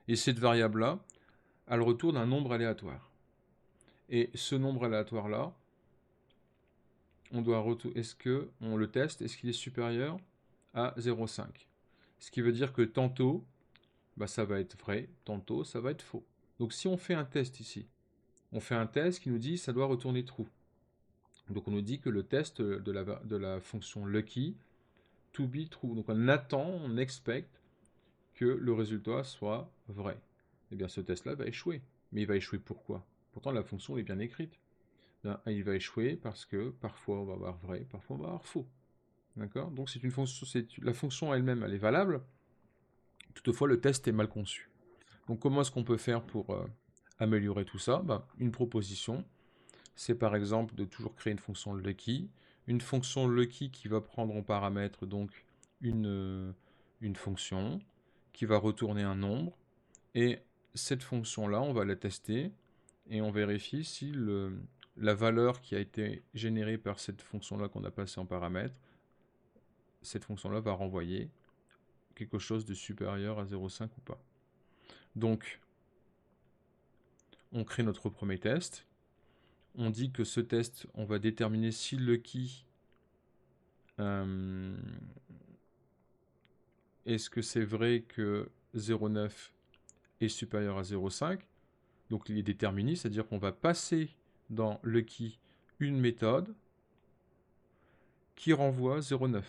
et cette variable-là, elle retourne un nombre aléatoire. Et ce nombre aléatoire-là, on doit est-ce que on le teste, est-ce qu'il est supérieur à 0,5? Ce qui veut dire que tantôt, bah, ça va être vrai, tantôt ça va être faux. Donc si on fait un test ici, on fait un test qui nous dit ça doit retourner true. Donc on nous dit que le test de la fonction lucky to be true. Donc on attend, on expecte que le résultat soit vrai. Eh bien ce test-là va échouer. Mais il va échouer pourquoi? Pourtant la fonction est bien écrite. Là, il va échouer parce que parfois on va avoir vrai, parfois on va avoir faux. D'accord? Donc c'est une fonction, la fonction elle-même, elle est valable. Toutefois, le test est mal conçu. Donc comment est-ce qu'on peut faire pour améliorer tout ça? Une proposition, c'est par exemple de toujours créer une fonction lucky. Une fonction lucky qui va prendre en paramètre donc une fonction qui va retourner un nombre. Et cette fonction-là, on va la tester et on vérifie si la valeur qui a été générée par cette fonction-là qu'on a passée en paramètre, cette fonction-là va renvoyer quelque chose de supérieur à 0,5 ou pas. Donc, on crée notre premier test. On dit que ce test, on va déterminer si lucky, est-ce que c'est vrai que 0,9 est supérieur à 0,5. Donc il est déterministe, c'est-à-dire qu'on va passer dans lucky une méthode qui renvoie 0,9.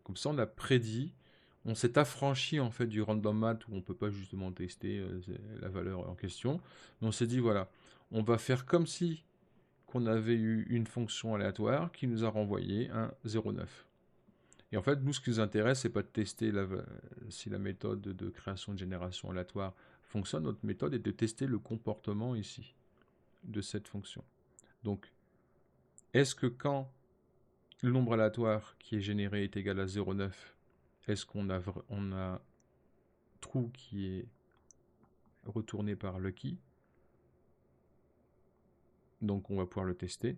Comme ça, on a prédit, on s'est affranchi en fait du random math où on ne peut pas justement tester la valeur en question. Mais on s'est dit, voilà, on va faire comme si qu'on avait eu une fonction aléatoire qui nous a renvoyé un 0,9. Et en fait, nous, ce qui nous intéresse, c'est pas de tester si la méthode de création de génération aléatoire fonctionne. Notre méthode est de tester le comportement ici de cette fonction. Donc, est-ce que quand le nombre aléatoire qui est généré est égal à 0,9, est-ce qu'on a true qui est retourné par lucky? Donc, on va pouvoir le tester.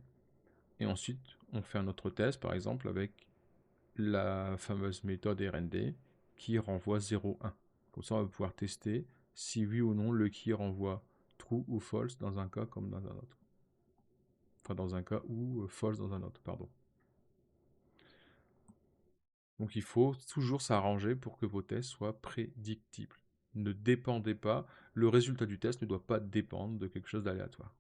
Et ensuite, on fait un autre test, par exemple, avec la fameuse méthode RND qui renvoie 0,1. Comme ça, on va pouvoir tester si oui ou non lucky renvoie true ou false dans un cas comme dans un autre. Enfin, dans un cas ou false dans un autre, pardon. Donc il faut toujours s'arranger pour que vos tests soient prédictibles. Ne dépendez pas, le résultat du test ne doit pas dépendre de quelque chose d'aléatoire.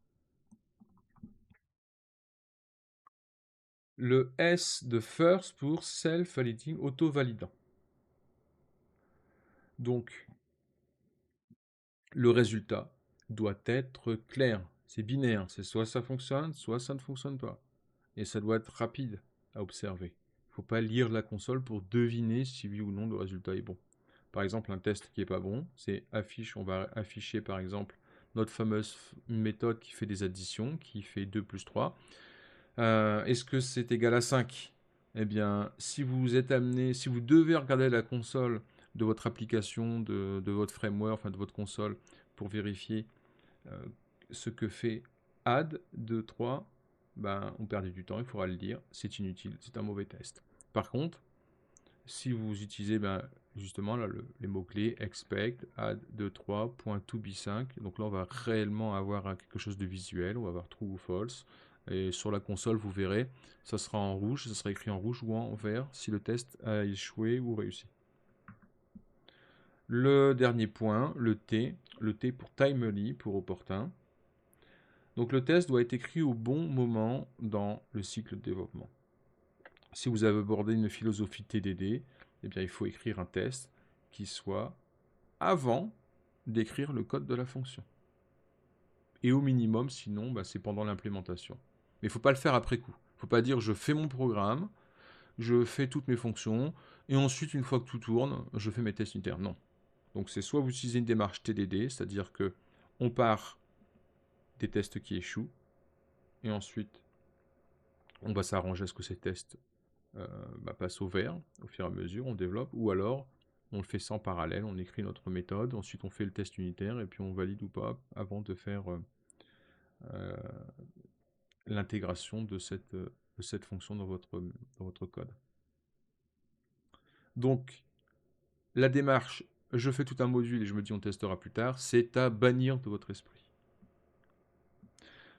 Le S de first pour self-validating, auto-validant. Donc, le résultat doit être clair. C'est binaire, c'est soit ça fonctionne, soit ça ne fonctionne pas. Et ça doit être rapide à observer. Il ne faut pas lire la console pour deviner si oui ou non le résultat est bon. Par exemple, un test qui n'est pas bon, c'est on va afficher par exemple notre fameuse méthode qui fait des additions, qui fait 2 plus 3. Est-ce que c'est égal à 5? Eh bien, si vous êtes amené, si vous devez regarder la console de votre application, de votre framework, enfin de votre console, pour vérifier ce que fait add 2, 3, on perd du temps, il faudra le dire, c'est inutile, c'est un mauvais test. Par contre, si vous utilisez justement là, les mots-clés expect, add 2, 3, .2b5, donc là on va réellement avoir quelque chose de visuel, on va avoir true ou false, et sur la console vous verrez, ça sera en rouge, ça sera écrit en rouge ou en vert si le test a échoué ou réussi. Le dernier point, le T pour timely, pour opportun. Donc le test doit être écrit au bon moment dans le cycle de développement. Si vous avez abordé une philosophie TDD, eh bien, il faut écrire un test qui soit avant d'écrire le code de la fonction. Et au minimum, sinon, c'est pendant l'implémentation. Mais il ne faut pas le faire après coup. Il ne faut pas dire je fais mon programme, je fais toutes mes fonctions, et ensuite, une fois que tout tourne, je fais mes tests unitaires. Non. Donc c'est soit vous utilisez une démarche TDD, c'est-à-dire que on part des tests qui échouent, et ensuite on va s'arranger à ce que ces tests passent au vert au fur et à mesure, on développe, ou alors on le fait sans parallèle, on écrit notre méthode, ensuite on fait le test unitaire, et puis on valide ou pas avant de faire l'intégration de cette fonction dans votre code. Donc, la démarche, je fais tout un module et je me dis on testera plus tard, c'est à bannir de votre esprit.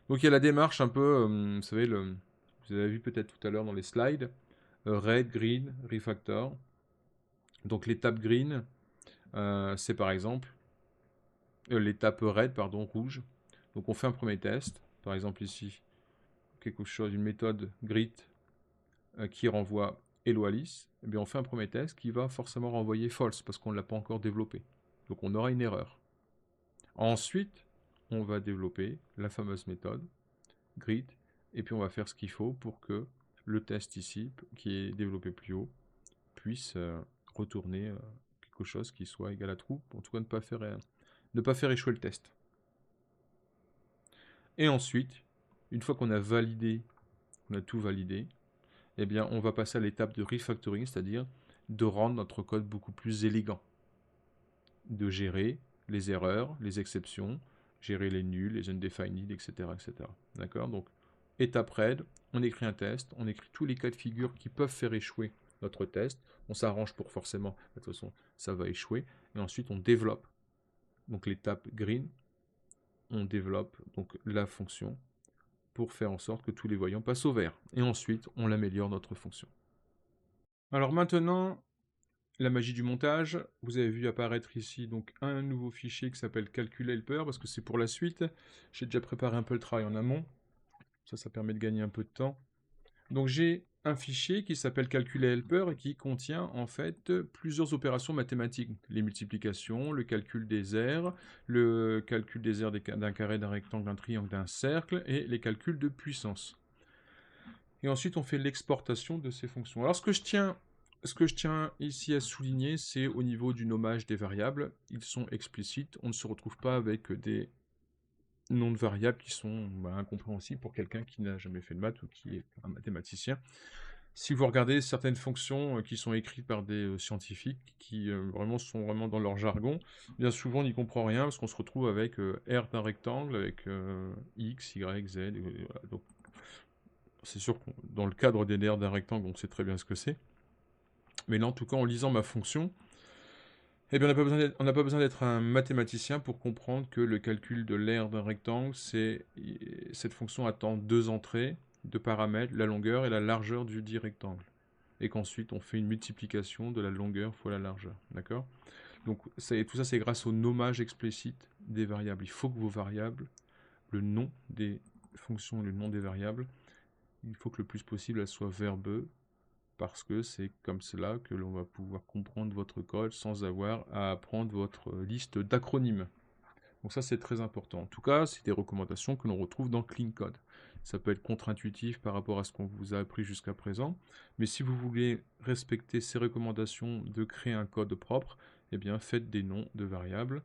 Donc il y a la démarche un peu, vous savez, vous avez vu peut-être tout à l'heure dans les slides, red, green, refactor. Donc l'étape green, c'est par exemple l'étape red, pardon, rouge. Donc on fait un premier test, par exemple ici, quelque chose, une méthode grit qui renvoie hello Alice, et bien on fait un premier test qui va forcément renvoyer false parce qu'on ne l'a pas encore développé. Donc on aura une erreur. Ensuite, on va développer la fameuse méthode grid Et puis on va faire ce qu'il faut pour que le test ici, qui est développé plus haut, puisse retourner quelque chose qui soit égal à true. En tout cas, ne pas faire échouer le test. Et ensuite, une fois qu'on a validé, on a tout validé, eh bien, on va passer à l'étape de refactoring, c'est-à-dire de rendre notre code beaucoup plus élégant, de gérer les erreurs, les exceptions, gérer les nuls, les undefined, etc., etc. D'accord? Donc, étape raid, on écrit un test, on écrit tous les cas de figure qui peuvent faire échouer notre test, on s'arrange pour forcément, de toute façon, ça va échouer, et ensuite on développe. Donc l'étape green, on développe donc la fonction pour faire en sorte que tous les voyants passent au vert. Et ensuite, on améliore notre fonction. Alors maintenant, la magie du montage. Vous avez vu apparaître ici donc un nouveau fichier qui s'appelle calcul helper parce que c'est pour la suite. J'ai déjà préparé un peu le travail en amont. Ça permet de gagner un peu de temps. Donc j'ai un fichier qui s'appelle calcul helper et qui contient en fait plusieurs opérations mathématiques. Les multiplications, le calcul des aires, le calcul des aires d'un carré, d'un rectangle, d'un triangle, d'un cercle et les calculs de puissance. Et ensuite, on fait l'exportation de ces fonctions. Alors, ce que je tiens ici à souligner, c'est au niveau du nommage des variables. Ils sont explicites. On ne se retrouve pas avec des noms de variables qui sont incompréhensibles pour quelqu'un qui n'a jamais fait de maths ou qui est un mathématicien. Si vous regardez certaines fonctions qui sont écrites par des scientifiques, qui vraiment sont vraiment dans leur jargon, bien souvent on n'y comprend rien parce qu'on se retrouve avec R d'un rectangle, avec X, Y, Z. Voilà. Donc c'est sûr que dans le cadre des nerfs d'un rectangle, on sait très bien ce que c'est. Mais là, en tout cas, en lisant ma fonction, eh bien, on n'a pas besoin d'être un mathématicien pour comprendre que le calcul de l'aire d'un rectangle, cette fonction attend deux entrées, deux paramètres, la longueur et la largeur du dit rectangle. Et qu'ensuite, on fait une multiplication de la longueur fois la largeur. D'accord? Donc, tout ça, c'est grâce au nommage explicite des variables. Il faut que vos variables, le nom des fonctions et le nom des variables, il faut que le plus possible, elles soient verbeux, parce que c'est comme cela que l'on va pouvoir comprendre votre code sans avoir à apprendre votre liste d'acronymes. Donc ça, c'est très important. En tout cas, c'est des recommandations que l'on retrouve dans Clean Code. Ça peut être contre-intuitif par rapport à ce qu'on vous a appris jusqu'à présent, mais si vous voulez respecter ces recommandations de créer un code propre, eh bien faites des noms de variables.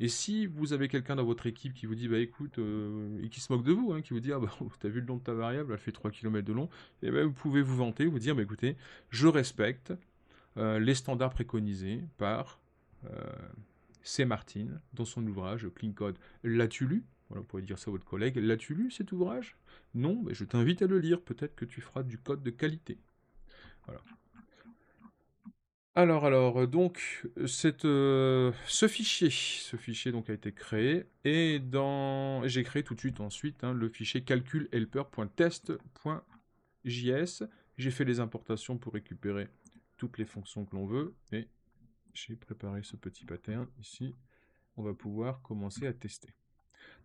Et si vous avez quelqu'un dans votre équipe qui vous dit, bah écoute, et qui se moque de vous, hein, qui vous dit, ah bah t'as vu le nom de ta variable, elle fait 3 km de long, et bien vous pouvez vous vanter, vous dire, bah écoutez, je respecte les standards préconisés par euh, C. Martin dans son ouvrage Clean Code. L'as-tu lu? Voilà, vous pouvez dire ça à votre collègue. L'as-tu lu cet ouvrage? Non, mais je t'invite à le lire. Peut-être que tu feras du code de qualité. Voilà. Donc, ce fichier donc a été créé et j'ai créé tout de suite ensuite le fichier calculhelper.test.js. J'ai fait les importations pour récupérer toutes les fonctions que l'on veut et j'ai préparé ce petit pattern ici. On va pouvoir commencer à tester.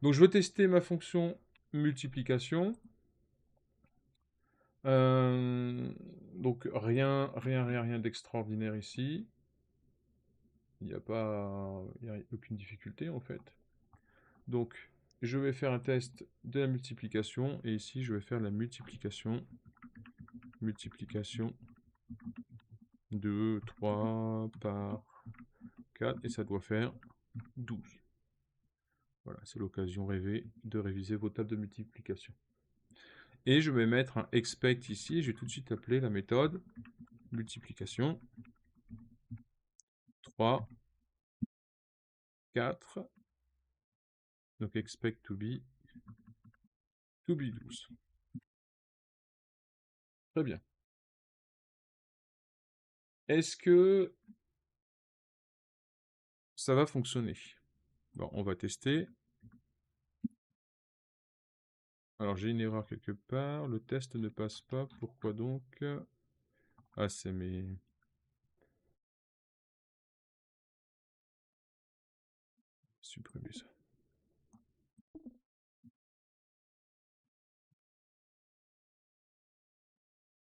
Donc je veux tester ma fonction multiplication. Donc rien d'extraordinaire ici. Il n'y a aucune difficulté en fait. Donc je vais faire un test de la multiplication et ici je vais faire la multiplication 2, 3 par 4 et ça doit faire 12. Voilà, c'est l'occasion rêvée de réviser vos tables de multiplication. Et je vais mettre un expect ici, je vais tout de suite appeler la méthode multiplication 3, 4, donc expect to be 12. Très bien. Est-ce que ça va fonctionner? Bon, on va tester. Alors j'ai une erreur quelque part, le test ne passe pas, pourquoi donc? Ah, c'est mes... Supprimer ça.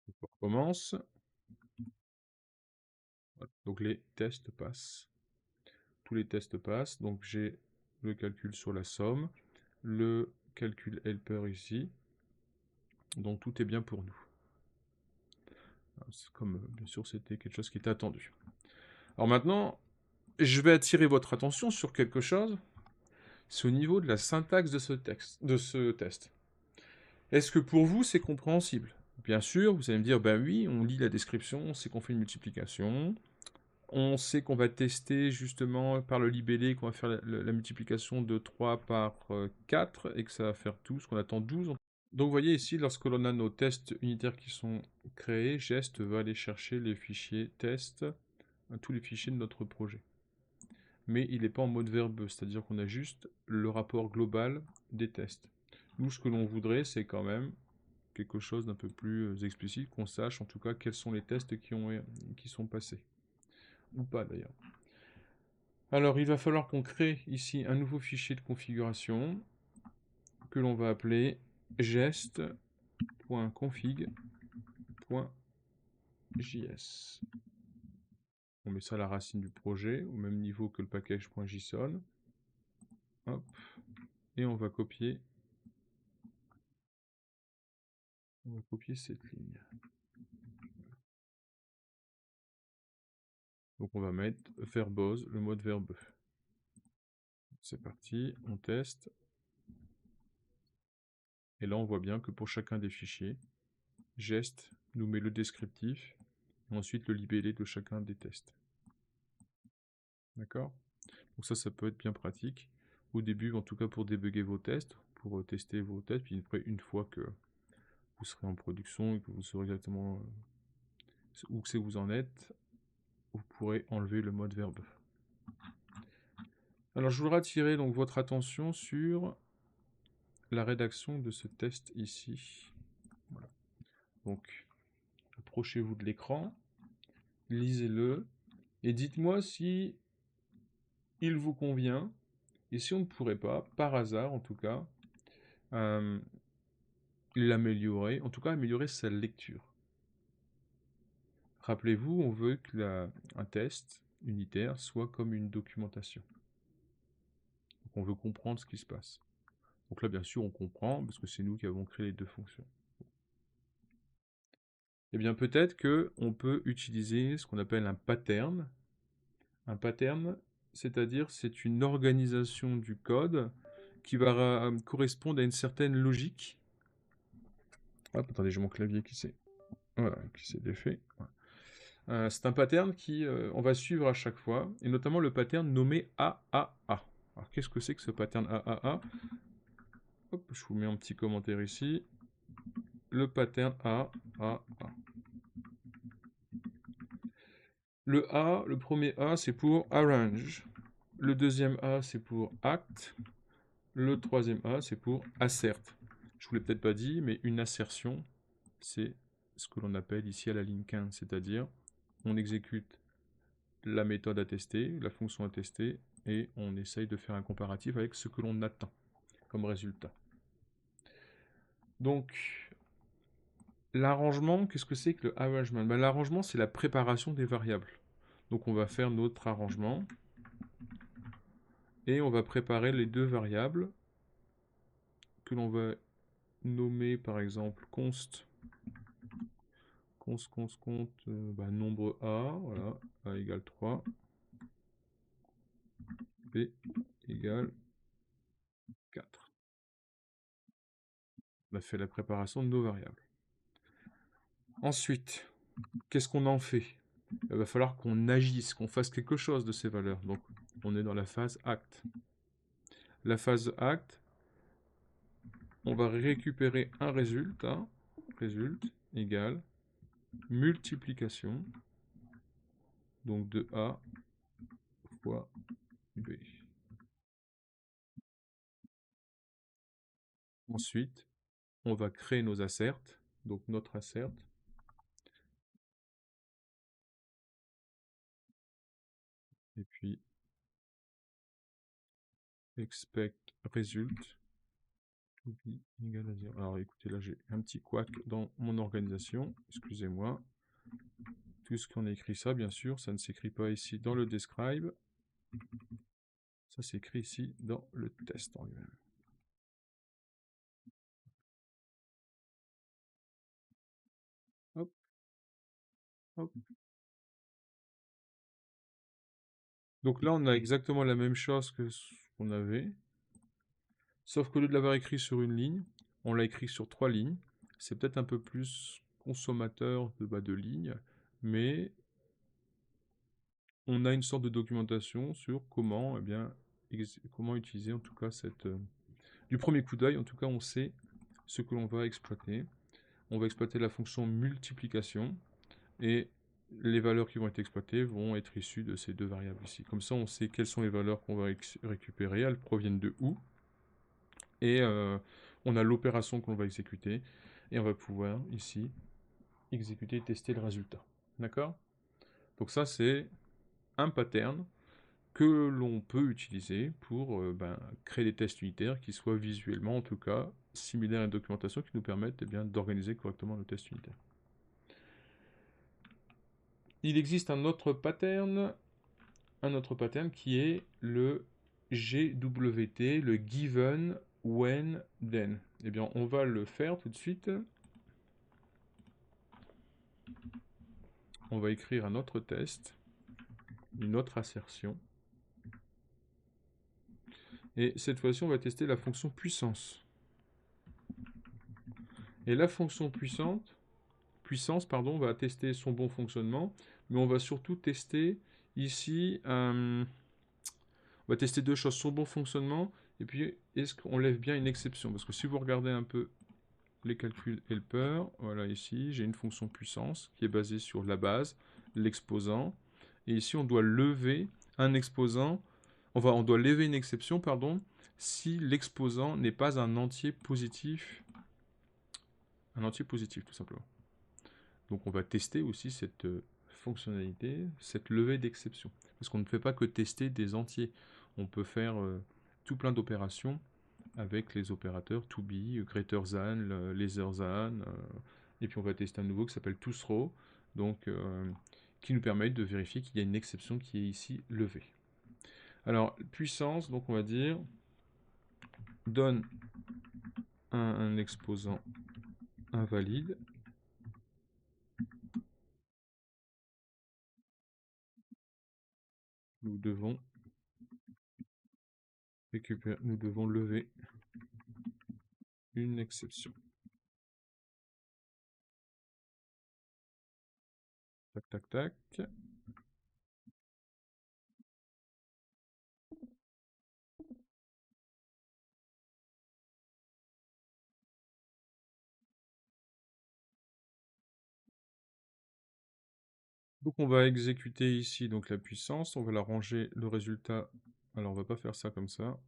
On recommence. Voilà. Donc les tests passent. Tous les tests passent, donc j'ai le calcul sur la somme, le calcul helper ici, Donc tout est bien pour nous. Comme bien sûr c'était quelque chose qui était attendu. Alors maintenant, je vais attirer votre attention sur quelque chose. C'est au niveau de la syntaxe de ce test. Est-ce que pour vous c'est compréhensible? Bien sûr, vous allez me dire, ben oui, on lit la description, on sait qu'on fait une multiplication, on sait qu'on va tester justement par le libellé qu'on va faire la multiplication de 3 par 4 et que ça va faire 12, qu'on attend 12. Donc vous voyez ici, lorsque l'on a nos tests unitaires qui sont créés, Gest va aller chercher les fichiers test, tous les fichiers de notre projet. Mais il n'est pas en mode verbeux, c'est-à-dire qu'on a juste le rapport global des tests. Nous, ce que l'on voudrait, c'est quand même quelque chose d'un peu plus explicite, qu'on sache en tout cas quels sont les tests qui sont passés. Ou pas d'ailleurs. Alors il va falloir qu'on crée ici un nouveau fichier de configuration que l'on va appeler gest.config.js. On met ça à la racine du projet, au même niveau que le package.json. Hop. Et on va copier cette ligne. Donc on va mettre verbose, le mode verbeux. C'est parti, on teste. Et là on voit bien que pour chacun des fichiers, Gest nous met le descriptif, et ensuite le libellé de chacun des tests. D'accord? Donc ça peut être bien pratique. Au début, en tout cas pour débugger vos tests, pour tester vos tests, puis après, une fois que vous serez en production et que vous saurez exactement où que vous en êtes, vous pourrez enlever le mode verbeux. Alors je voudrais attirer donc votre attention sur la rédaction de ce test ici. Voilà. Donc approchez-vous de l'écran, lisez-le et dites-moi si il vous convient et si on ne pourrait pas, par hasard en tout cas, l'améliorer, en tout cas améliorer sa lecture. Rappelez-vous, on veut que un test unitaire soit comme une documentation. Donc on veut comprendre ce qui se passe. Donc là, bien sûr, on comprend, parce que c'est nous qui avons créé les deux fonctions. Eh bien, peut-être qu'on peut utiliser ce qu'on appelle un pattern. Un pattern, c'est-à-dire, c'est une organisation du code qui va correspondre à une certaine logique. Hop, attendez, j'ai mon clavier qui s'est défait. Voilà. C'est un pattern on va suivre à chaque fois, et notamment le pattern nommé AAA. Alors, qu'est-ce que c'est que ce pattern AAA? Hop, je vous mets un petit commentaire ici. Le pattern AAA. Le premier A, c'est pour arrange. Le deuxième A, c'est pour act. Le troisième A, c'est pour assert. Je vous l'ai peut-être pas dit, mais une assertion, c'est ce que l'on appelle ici à la ligne 15, c'est-à-dire on exécute la méthode à tester, la fonction à tester, et on essaye de faire un comparatif avec ce que l'on attend comme résultat. Donc, l'arrangement, qu'est-ce que c'est que le arrangement? L'arrangement, c'est la préparation des variables. Donc on va faire notre arrangement, et on va préparer les deux variables que l'on va nommer par exemple const nombre A, voilà, A égale 3, B égale 4. On a fait la préparation de nos variables. Ensuite, qu'est-ce qu'on en fait? Il va falloir qu'on agisse, qu'on fasse quelque chose de ces valeurs. Donc, on est dans la phase act. La phase act, on va récupérer un résultat, résulte égale multiplication, donc de A fois B. Ensuite, on va créer nos asserts, donc notre assert, et puis expect result to be égal à 0. Alors écoutez, là j'ai un petit couac dans mon organisation, excusez-moi. Tout ce qu'on a écrit ça, bien sûr, ça ne s'écrit pas ici dans le describe, ça s'écrit ici dans le test en lui-même. Hop. Donc là, on a exactement la même chose que ce qu'on avait. Sauf qu'au lieu de l'avoir écrit sur une ligne, on l'a écrit sur 3 lignes. C'est peut-être un peu plus consommateur de lignes, mais on a une sorte de documentation sur comment, eh bien, comment utiliser en tout cas cette... du premier coup d'œil, en tout cas, on sait ce que l'on va exploiter. On va exploiter la fonction multiplication et les valeurs qui vont être exploitées vont être issues de ces deux variables ici. Comme ça, on sait quelles sont les valeurs qu'on va récupérer, elles proviennent de où, et on a l'opération que l'on va exécuter, et on va pouvoir ici exécuter et tester le résultat. D'accord? Donc ça, c'est un pattern que l'on peut utiliser pour créer des tests unitaires qui soient visuellement, en tout cas, similaires à une documentation qui nous permettent d'organiser correctement nos tests unitaires. Il existe un autre pattern qui est le GWT, le Given, When, Then. Eh bien, on va le faire tout de suite. On va écrire un autre test, une autre assertion. Et cette fois-ci, on va tester la fonction puissance. Et la fonction puissance, pardon, va tester son bon fonctionnement, mais on va surtout tester ici, on va tester deux choses, son bon fonctionnement, et puis est-ce qu'on lève bien une exception? Parce que si vous regardez un peu les calculs helper, voilà ici, j'ai une fonction puissance qui est basée sur la base, l'exposant, et ici on doit lever un exposant, on doit lever une exception, pardon, si l'exposant n'est pas un entier positif tout simplement. Donc on va tester aussi cette fonctionnalité, cette levée d'exception. Parce qu'on ne fait pas que tester des entiers. On peut faire tout plein d'opérations avec les opérateurs to be, greater than, lesser than, et puis on va tester un nouveau qui s'appelle tothrow, donc qui nous permet de vérifier qu'il y a une exception qui est ici levée. Alors puissance, donc on va dire donne un exposant invalide. Nous devons nous devons lever une exception. Tac, tac, tac. Donc on va exécuter ici donc la puissance, on va la ranger le résultat. Alors on va pas faire ça comme ça.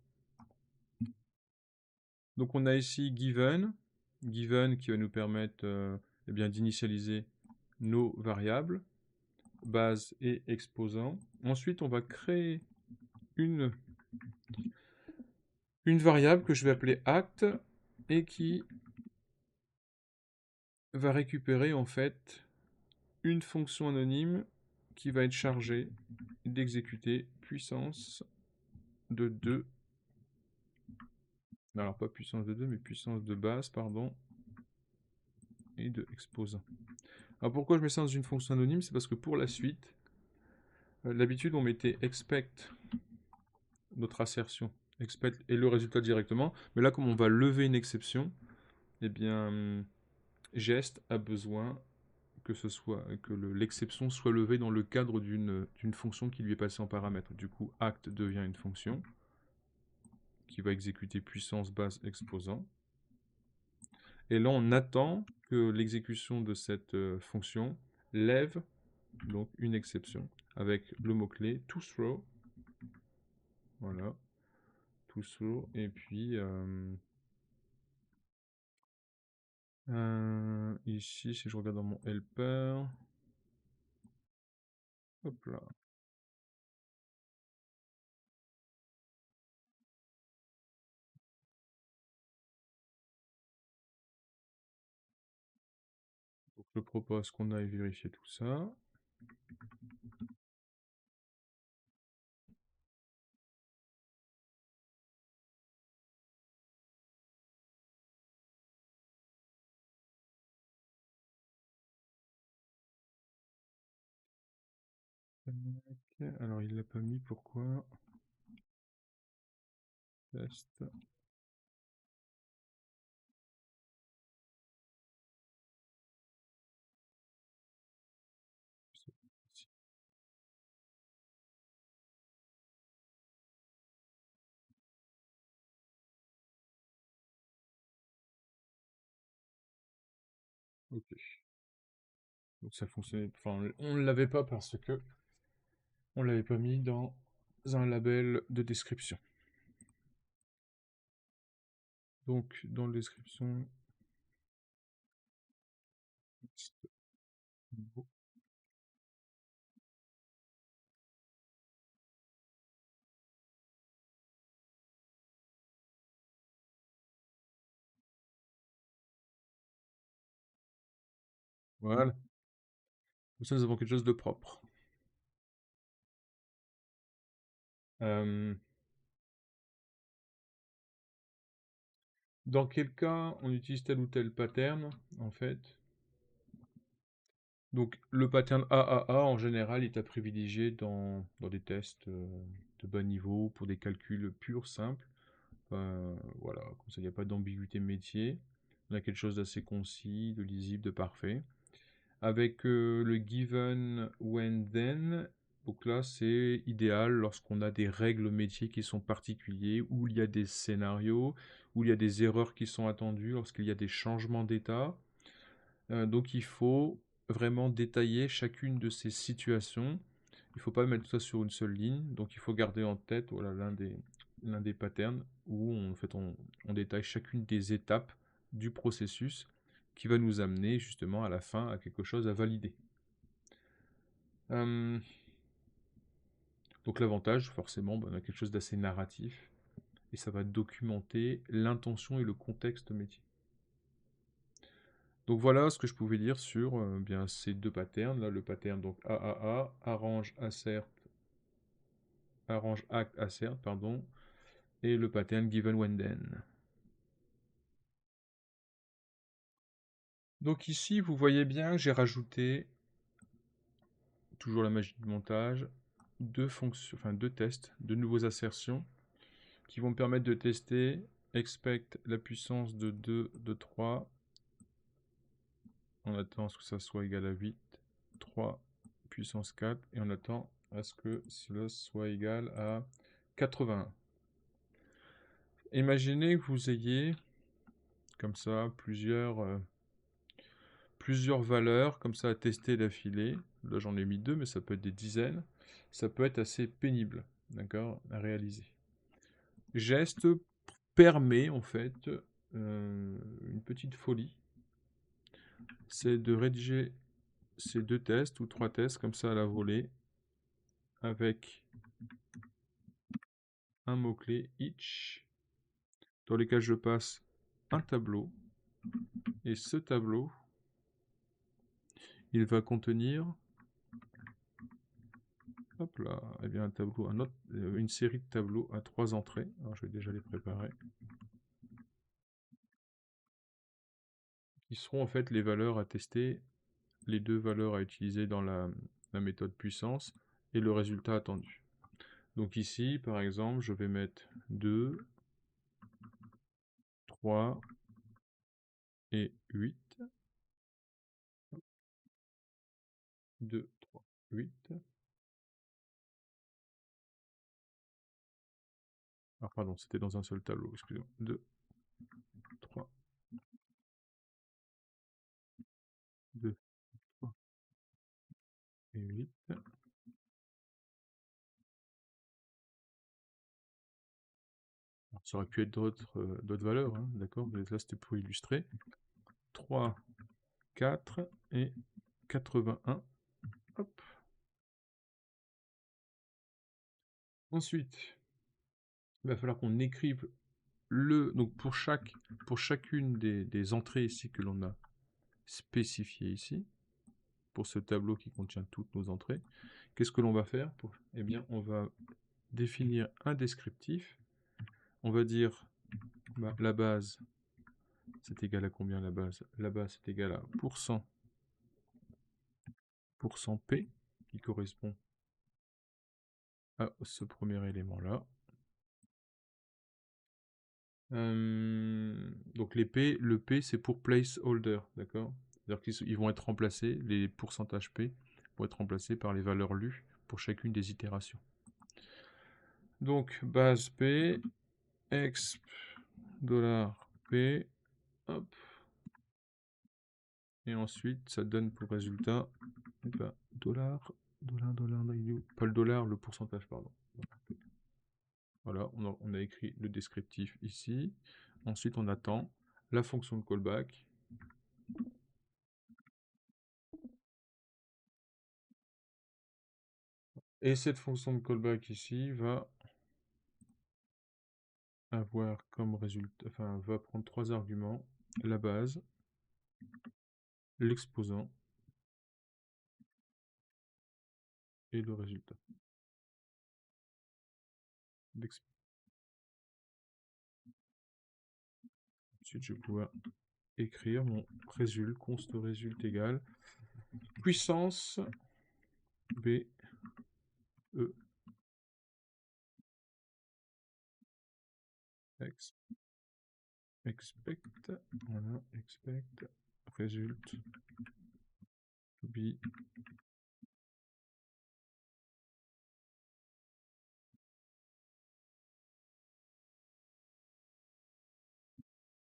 Donc on a ici given qui va nous permettre eh bien d'initialiser nos variables, base et exposant. Ensuite on va créer une variable que je vais appeler act et qui va récupérer en fait une fonction anonyme qui va être chargée d'exécuter puissance de 2. Alors pas puissance de 2, mais puissance de base, pardon, et de exposant. Alors pourquoi je mets ça dans une fonction anonyme? C'est parce que pour la suite, d'habitude on mettait expect, notre assertion, expect et le résultat directement, mais là comme on va lever une exception, eh bien gest a besoin que l'exception soit levée dans le cadre d'une fonction qui lui est passée en paramètre. Du coup, act devient une fonction qui va exécuter puissance base exposant. Et là, on attend que l'exécution de cette fonction lève donc une exception avec le mot-clé tothrow. Voilà, tothrow. Et puis ici, si je regarde dans mon helper, hop là. Donc je propose qu'on aille vérifier tout ça. Alors, il l'a pas mis, pourquoi? Test. Ok. Donc ça fonctionnait. Enfin, on ne l'avait pas parce que on l'avait pas mis dans un label de description. Donc, dans la description. Voilà. Comme ça, nous avons quelque chose de propre. Euh, Dans quel cas on utilise tel ou tel pattern, en fait. Donc le pattern AAA, en général, est à privilégier dans des tests de bas niveau pour des calculs purs, simples. Voilà, comme ça, il n'y a pas d'ambiguïté métier. On a quelque chose d'assez concis, de lisible, de parfait. Avec le given, when, then, donc là, c'est idéal lorsqu'on a des règles métiers qui sont particuliers, où il y a des scénarios, où il y a des erreurs qui sont attendues, lorsqu'il y a des changements d'état. Donc il faut vraiment détailler chacune de ces situations. Il ne faut pas mettre tout ça sur une seule ligne. Donc il faut garder en tête voilà, l'un des patterns où en fait, on détaille chacune des étapes du processus qui va nous amener justement à la fin à quelque chose à valider. Euh, donc l'avantage, forcément, on a quelque chose d'assez narratif et ça va documenter l'intention et le contexte métier. Donc voilà ce que je pouvais dire sur bien ces deux patterns. Là, le pattern donc AAA, arrange, assert, arrange, act, assert, pardon, et le pattern given when then. Donc ici, vous voyez bien, j'ai rajouté, toujours la magie du montage, deux fonctions, enfin deux tests, deux nouveaux assertions qui vont me permettre de tester expect la puissance de 2 de 3. On attend à ce que ça soit égal à 8, 3 puissance 4, et on attend à ce que cela soit égal à 81. Imaginez que vous ayez comme ça plusieurs valeurs comme ça à tester d'affilée. Là j'en ai mis deux, mais ça peut être des dizaines. Ça peut être assez pénible, d'accord, à réaliser. Geste permet en fait une petite folie, c'est de rédiger ces deux tests ou trois tests comme ça à la volée avec un mot-clé each dans lequel je passe un tableau et ce tableau il va contenir hop là, eh bien un tableau, une série de tableaux à 3 entrées. Alors je vais déjà les préparer. Qui seront en fait les valeurs à tester, les deux valeurs à utiliser dans la méthode puissance et le résultat attendu. Donc ici, par exemple, je vais mettre 2, 3 et 8. 2, 3, 8. Ah pardon, c'était dans un seul tableau, excusez-moi. 2, 3, 2, 3 et 8. Alors, ça aurait pu être d'autres valeurs, hein, d'accord, mais là c'était pour illustrer. 3, 4 et 81. Hop. Ensuite, il va falloir qu'on écrive donc pour chacune des entrées ici que l'on a spécifiées ici, pour ce tableau qui contient toutes nos entrées, qu'est-ce que l'on va faire Eh bien, on va définir un descriptif. On va dire la base, c'est égal à combien la base? La base, c'est égal à %P, qui correspond à ce premier élément-là. Donc le P c'est pour placeholder, d'accord? C'est-à-dire qu'ils vont être remplacés, les pourcentages P vont être remplacés par les valeurs lues pour chacune des itérations. Donc base P, exp $P, hop. Et ensuite ça donne pour résultat dollar, pas le dollar, le pourcentage, pardon. Voilà, on a écrit le descriptif ici. Ensuite on attend la fonction de callback. Et cette fonction de callback ici va avoir comme résultat, enfin, va prendre trois arguments: la base, l'exposant et le résultat. Ensuite, je vais pouvoir écrire mon résultat, const résultat égale puissance B E expect, voilà, expect result to be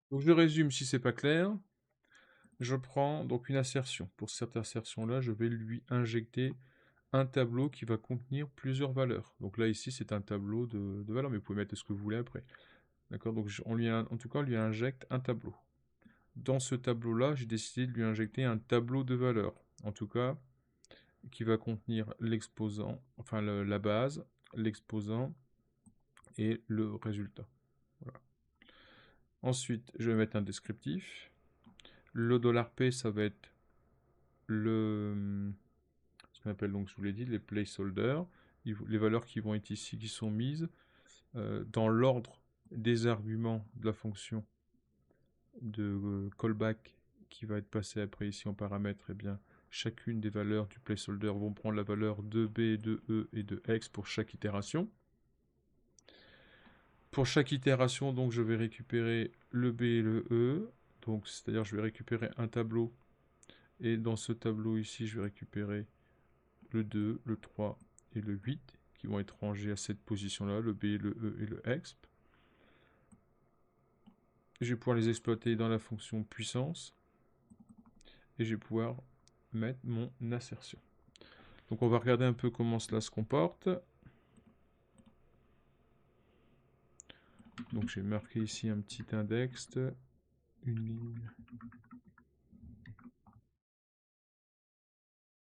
donc je résume si c'est pas clair. Je prends donc une assertion. Pour cette assertion-là, je vais lui injecter un tableau qui va contenir plusieurs valeurs. Donc là, ici, c'est un tableau de valeurs, mais vous pouvez mettre ce que vous voulez après. D'accord? Donc en tout cas, on lui injecte un tableau. Dans ce tableau-là, j'ai décidé de lui injecter un tableau de valeurs. En tout cas, qui va contenir l'exposant, enfin la base, l'exposant et le résultat. Voilà. Ensuite, je vais mettre un descriptif. Le $P, ça va être ce qu'on appelle, donc je vous l'ai dit, les placeholders, les valeurs qui vont être ici, qui sont mises dans l'ordre des arguments de la fonction de callback qui va être passée après ici en paramètre. Et bien, chacune des valeurs du placeholder vont prendre la valeur de B, de E et de X pour chaque itération. Pour chaque itération, donc, je vais récupérer le B et le E. Donc, c'est-à-dire, je vais récupérer un tableau. Et dans ce tableau ici, je vais récupérer le 2, le 3 et le 8 qui vont être rangés à cette position-là, le B, le E et le exp. Je vais pouvoir les exploiter dans la fonction puissance. Et je vais pouvoir mettre mon assertion. Donc on va regarder un peu comment cela se comporte. Donc j'ai marqué ici un petit index, une ligne,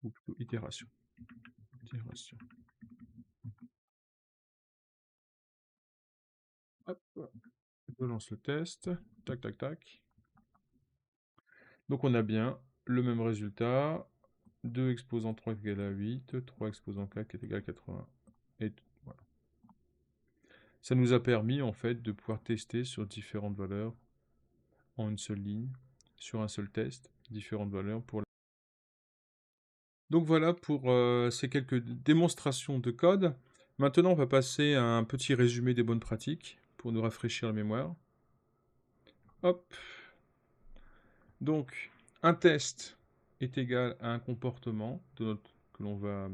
ou plutôt itération. Hop, je lance le test, tac tac tac. Donc on a bien le même résultat, 2 exposant 3 est égal à 8, 3 exposant 4 est égal à 80. Et voilà. Ça nous a permis en fait de pouvoir tester sur différentes valeurs en une seule ligne, sur un seul test, différentes valeurs pour. Donc voilà pour ces quelques démonstrations de code. Maintenant, on va passer à un petit résumé des bonnes pratiques pour nous rafraîchir la mémoire. Hop. Donc, un test est égal à un comportement que l'on va.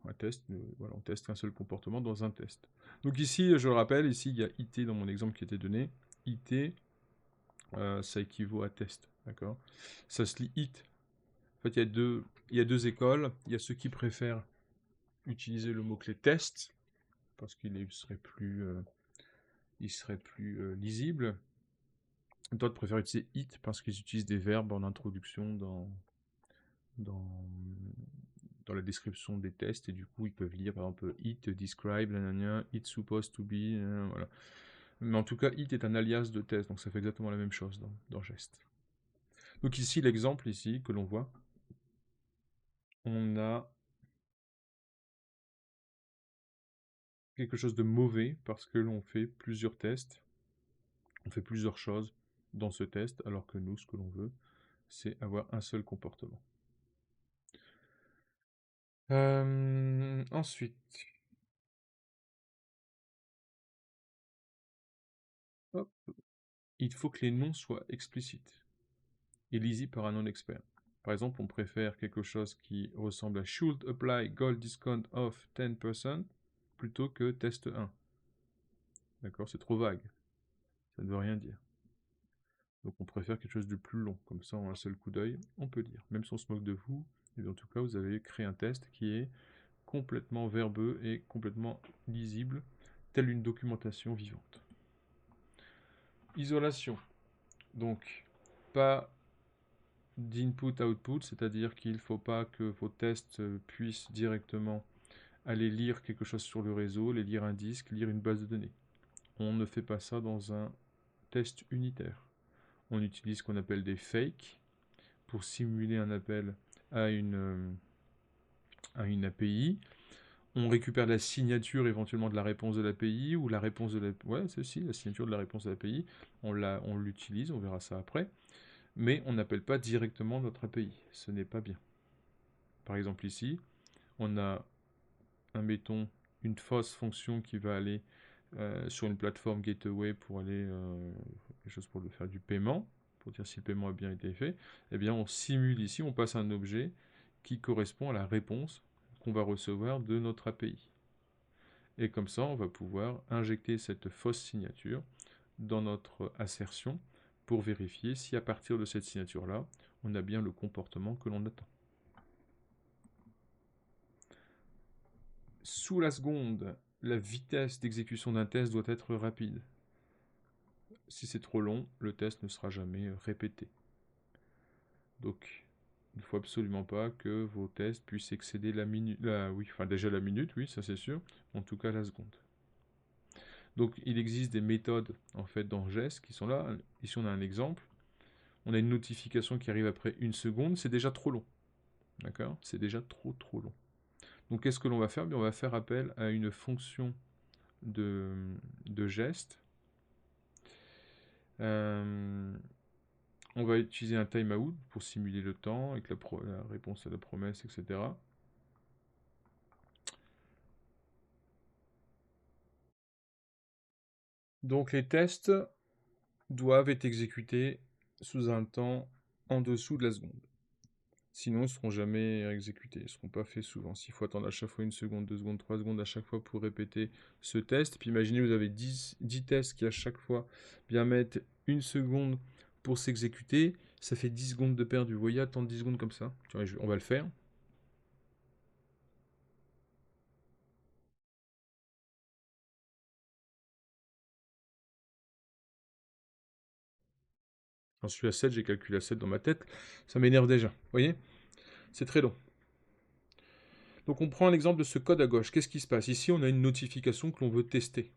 Un test, voilà, on teste un seul comportement dans un test. Donc ici, je le rappelle, ici il y a IT dans mon exemple qui était donné. IT, ça équivaut à test, d'accord? Ça se lit IT. En fait, il y a deux écoles. Il y a ceux qui préfèrent utiliser le mot-clé test parce qu'il serait plus, lisible. D'autres préfèrent utiliser it parce qu'ils utilisent des verbes en introduction dans, dans la description des tests et du coup ils peuvent lire par exemple it, describe, it supposed to be, voilà. Mais en tout cas, it est un alias de test, donc ça fait exactement la même chose dans geste. Donc ici, l'exemple ici que l'on voit, on a quelque chose de mauvais parce que l'on fait plusieurs tests, on fait plusieurs choses dans ce test, alors que nous, ce que l'on veut, c'est avoir un seul comportement. Ensuite, hop, il faut que les noms soient explicites et lisibles par un non-expert. Par exemple, on préfère quelque chose qui ressemble à Should apply gold discount of 10% plutôt que test 1. D'accord, c'est trop vague. Ça ne veut rien dire. Donc on préfère quelque chose de plus long. Comme ça, en un seul coup d'œil, on peut lire. Même si on se moque de vous, et en tout cas, vous avez créé un test qui est complètement verbeux et complètement lisible, telle une documentation vivante. Isolation. Donc, pas d'input-output, c'est-à-dire qu'il ne faut pas que vos tests puissent directement aller lire quelque chose sur le réseau, les lire un disque, lire une base de données. On ne fait pas ça dans un test unitaire. On utilise ce qu'on appelle des fakes pour simuler un appel à une API. On récupère la signature éventuellement de la réponse de l'API ou la réponse de la... Ouais, c'est aussi la signature de la réponse de l'API. On l'utilise, on verra ça après. Mais on n'appelle pas directement notre API. Ce n'est pas bien. Par exemple ici, on a, admettons, une fausse fonction qui va aller sur une plateforme gateway pour aller quelque chose pour faire du paiement, pour dire si le paiement a bien été fait. Eh bien, on simule ici, on passe un objet qui correspond à la réponse qu'on va recevoir de notre API. Et comme ça, on va pouvoir injecter cette fausse signature dans notre assertion pour vérifier si à partir de cette signature-là, on a bien le comportement que l'on attend. Sous la seconde, la vitesse d'exécution d'un test doit être rapide. Si c'est trop long, le test ne sera jamais répété. Donc, il ne faut absolument pas que vos tests puissent excéder la minute. Oui, enfin déjà la minute, oui, ça c'est sûr. En tout cas la seconde. Donc, il existe des méthodes en fait dans Jest qui sont là. Ici, on a un exemple. On a une notification qui arrive après une seconde. C'est déjà trop long. D'accord? C'est déjà trop long. Donc, qu'est-ce que l'on va faire? Bien, on va faire appel à une fonction de geste. On va utiliser un timeout pour simuler le temps avec la réponse à la promesse, etc. Donc les tests doivent être exécutés sous un temps en dessous de la seconde. Sinon, ils ne seront jamais exécutés, ils ne seront pas faits souvent. S'il faut attendre à chaque fois 1 seconde, 2 secondes, 3 secondes à chaque fois pour répéter ce test, puis imaginez vous avez 10 tests qui à chaque fois bien mettent 1 seconde pour s'exécuter, ça fait 10 secondes de perdu. Vous voyez, attendre 10 secondes comme ça. On va le faire. J'en suis à 7, j'ai calculé à 7 dans ma tête. Ça m'énerve déjà. Vous voyez? C'est très long. Donc on prend l'exemple de ce code à gauche. Qu'est-ce qui se passe? Ici, on a une notification que l'on veut tester.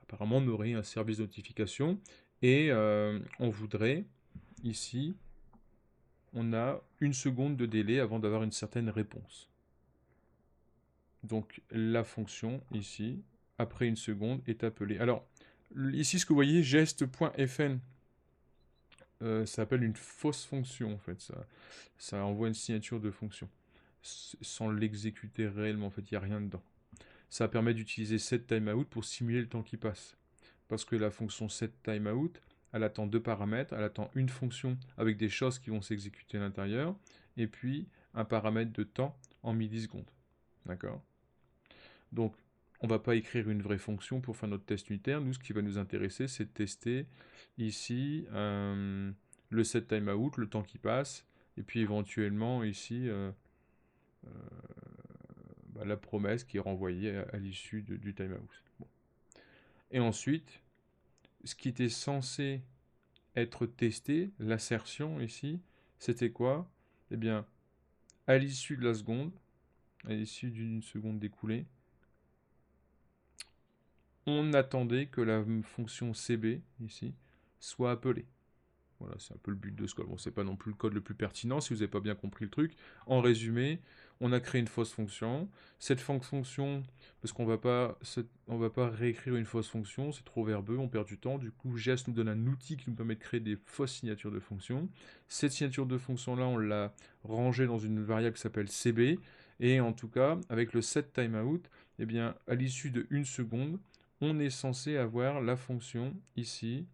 Apparemment, on aurait un service de notification. Et on voudrait, ici, on a 1 seconde de délai avant d'avoir une certaine réponse. Donc la fonction, ici, après 1 seconde, est appelée. Alors, ici, ce que vous voyez, geste.fn, ça appelle une fausse fonction, en fait. Ça envoie une signature de fonction, sans l'exécuter réellement, en fait, il n'y a rien dedans. Ça permet d'utiliser setTimeout pour simuler le temps qui passe. Parce que la fonction setTimeout, elle attend 2 paramètres, elle attend une fonction avec des choses qui vont s'exécuter à l'intérieur, et puis un paramètre de temps en millisecondes. D'accord? Donc, on ne va pas écrire une vraie fonction pour faire notre test unitaire. Nous, ce qui va nous intéresser, c'est de tester ici le setTimeout, le temps qui passe, et puis éventuellement ici la promesse qui est renvoyée à l'issue du timeout. Bon. Et ensuite, ce qui était censé être testé, l'assertion ici, c'était quoi? Eh bien, à l'issue de la seconde, à l'issue d'une seconde découlée, on attendait que la fonction CB, ici, soit appelée. Voilà, c'est un peu le but de ce code. Bon, c'est pas non plus le code le plus pertinent si vous n'avez pas bien compris le truc. En résumé, on a créé une fausse fonction. Cette fonction, parce qu'on va pas réécrire une fausse fonction, c'est trop verbeux, on perd du temps. Du coup, Jest nous donne un outil qui nous permet de créer des fausses signatures de fonction. Cette signature de fonction-là, on l'a rangée dans une variable qui s'appelle CB. Et en tout cas, avec le set timeout, eh bien, à l'issue de 1 seconde, on est censé avoir la fonction ici,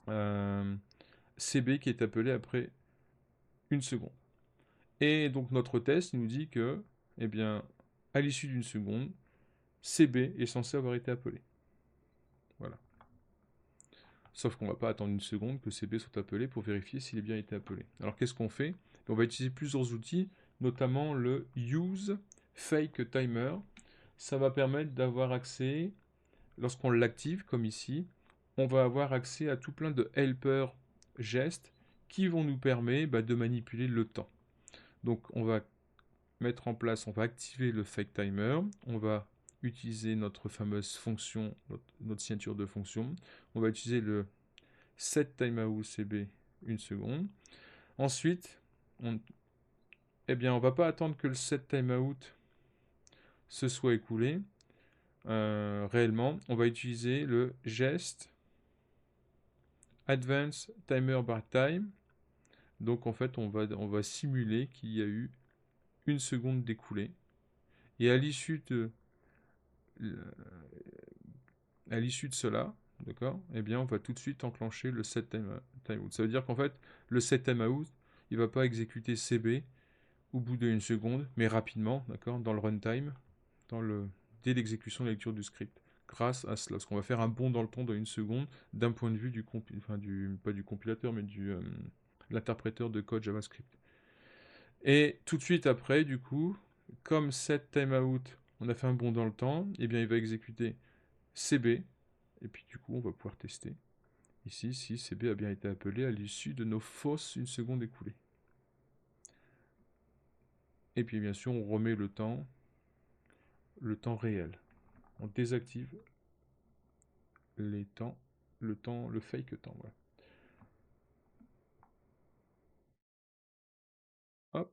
CB qui est appelée après 1 seconde. Et donc notre test nous dit que, eh bien, à l'issue d'une seconde, CB est censé avoir été appelé. Voilà. Sauf qu'on ne va pas attendre 1 seconde que CB soit appelé pour vérifier s'il a bien été appelé. Alors qu'est-ce qu'on fait? On va utiliser plusieurs outils, notamment le use fake timer. Ça va permettre d'avoir accès, lorsqu'on l'active, comme ici, on va avoir accès à tout plein de helper gestes qui vont nous permettre de manipuler le temps. Donc on va mettre en place, on va activer le fake timer, on va utiliser notre fameuse fonction, notre signature de fonction, on va utiliser le set timeout CB 1 seconde. Ensuite, eh bien, on va pas attendre que le set timeout se soit écoulé. Réellement, on va utiliser le geste advance timer by time. Donc en fait, on va simuler qu'il y a eu 1 seconde d'écoulée. Et à l'issue de cela, d'accord, eh bien, on va tout de suite enclencher le set timeout. Ça veut dire qu'en fait, le set timeout, il ne va pas exécuter CB au bout d'une seconde, mais rapidement, d'accord, dans le runtime, dès l'exécution de la lecture du script. Grâce à cela, parce qu'on va faire un bond dans le temps de 1 seconde d'un point de vue pas du compilateur, mais l'interpréteur de code JavaScript. Et tout de suite après, du coup, comme set timeout, on a fait un bond dans le temps, et bien il va exécuter CB, et puis du coup on va pouvoir tester ici si CB a bien été appelé à l'issue de nos fausses 1 seconde écoulée. Et puis bien sûr on remet le temps réel. On désactive le fake temps. Voilà. Hop.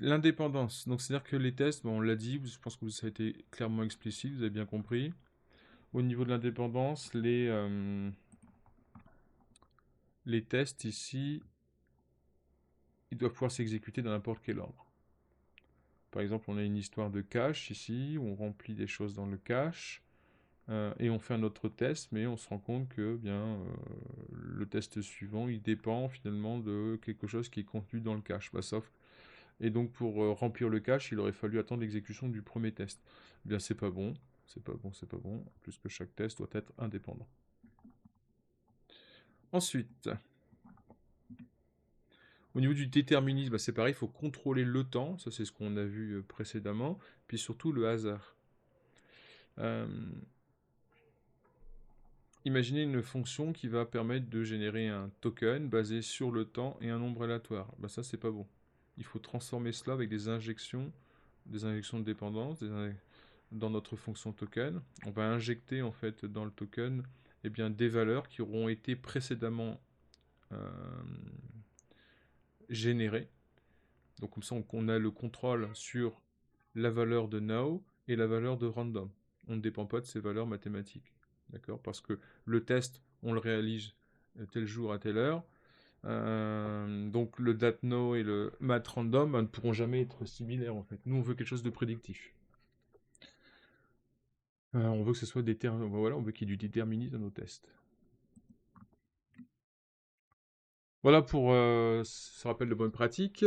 L'indépendance. Donc c'est-à-dire que les tests, bon, on l'a dit, je pense que ça a été clairement explicite, vous avez bien compris. Au niveau de l'indépendance, les tests ici, ils doivent pouvoir s'exécuter dans n'importe quel ordre. Par exemple, on a une histoire de cache ici, où on remplit des choses dans le cache, et on fait un autre test, mais on se rend compte que le test suivant, il dépend finalement de quelque chose qui est contenu dans le cache. Sauf et donc pour remplir le cache, il aurait fallu attendre l'exécution du premier test. Eh bien c'est pas bon, c'est pas bon, c'est pas bon, puisque chaque test doit être indépendant. Ensuite, au niveau du déterminisme, c'est pareil, il faut contrôler le temps, ça c'est ce qu'on a vu précédemment, puis surtout le hasard. Euh, Imaginez une fonction qui va permettre de générer un token basé sur le temps et un nombre aléatoire. Ça c'est pas bon. Il faut transformer cela avec des injections de dépendance, dans notre fonction token. On va injecter en fait dans le token des valeurs qui auront été précédemment euh, générées. Donc comme ça on a le contrôle sur la valeur de now et la valeur de random. On ne dépend pas de ces valeurs mathématiques. D'accord? Parce que le test, on le réalise tel jour à telle heure. Donc le datno et le matrandom ne pourront jamais être similaires en fait. Nous on veut quelque chose de prédictif. On veut que ce soit voilà, on veut qu'il y ait du déterminisme dans nos tests. Voilà pour ce rappel de bonne pratique.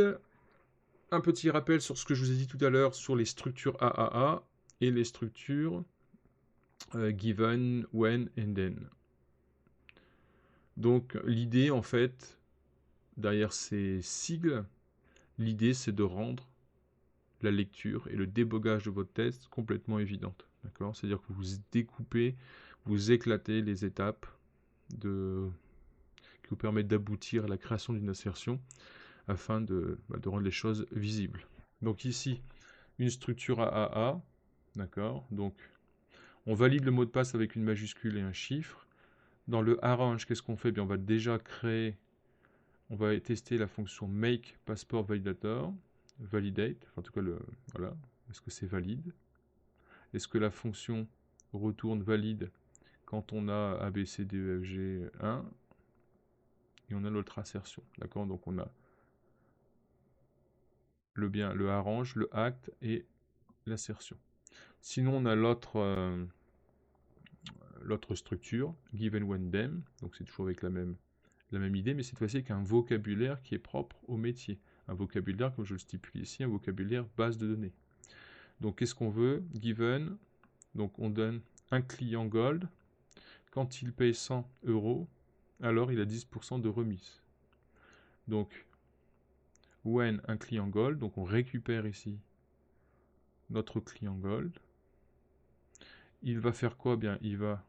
Un petit rappel sur ce que je vous ai dit tout à l'heure sur les structures AAA et les structures given, when and then. Donc l'idée en fait, derrière ces sigles, l'idée c'est de rendre la lecture et le débogage de votre test complètement évidente. D'accord? C'est-à-dire que vous découpez, vous éclatez les étapes qui vous permettent d'aboutir à la création d'une assertion afin de rendre les choses visibles. Donc ici, une structure AAA, d'accord? Donc on valide le mot de passe avec une majuscule et un chiffre. Dans le arrange, qu'est-ce qu'on fait? Bien, on va déjà créer, on va tester la fonction make passport validator, validate, en tout cas voilà, est-ce que c'est valide? Est-ce que la fonction retourne valide quand on a ABCDEFG 1 et on a l'autre assertion, d'accord? Donc on a le bien, le arrange, le act et l'assertion. Sinon on a l'autre structure, given when them, donc c'est toujours avec la même idée, mais cette fois-ci avec un vocabulaire qui est propre au métier. Un vocabulaire, comme je le stipule ici, un vocabulaire base de données. Donc qu'est-ce qu'on veut? Given, donc on donne un client gold, quand il paye 100 €, alors il a 10% de remise. Donc when un client gold, donc on récupère ici notre client gold. Il va faire quoi? Bien, il va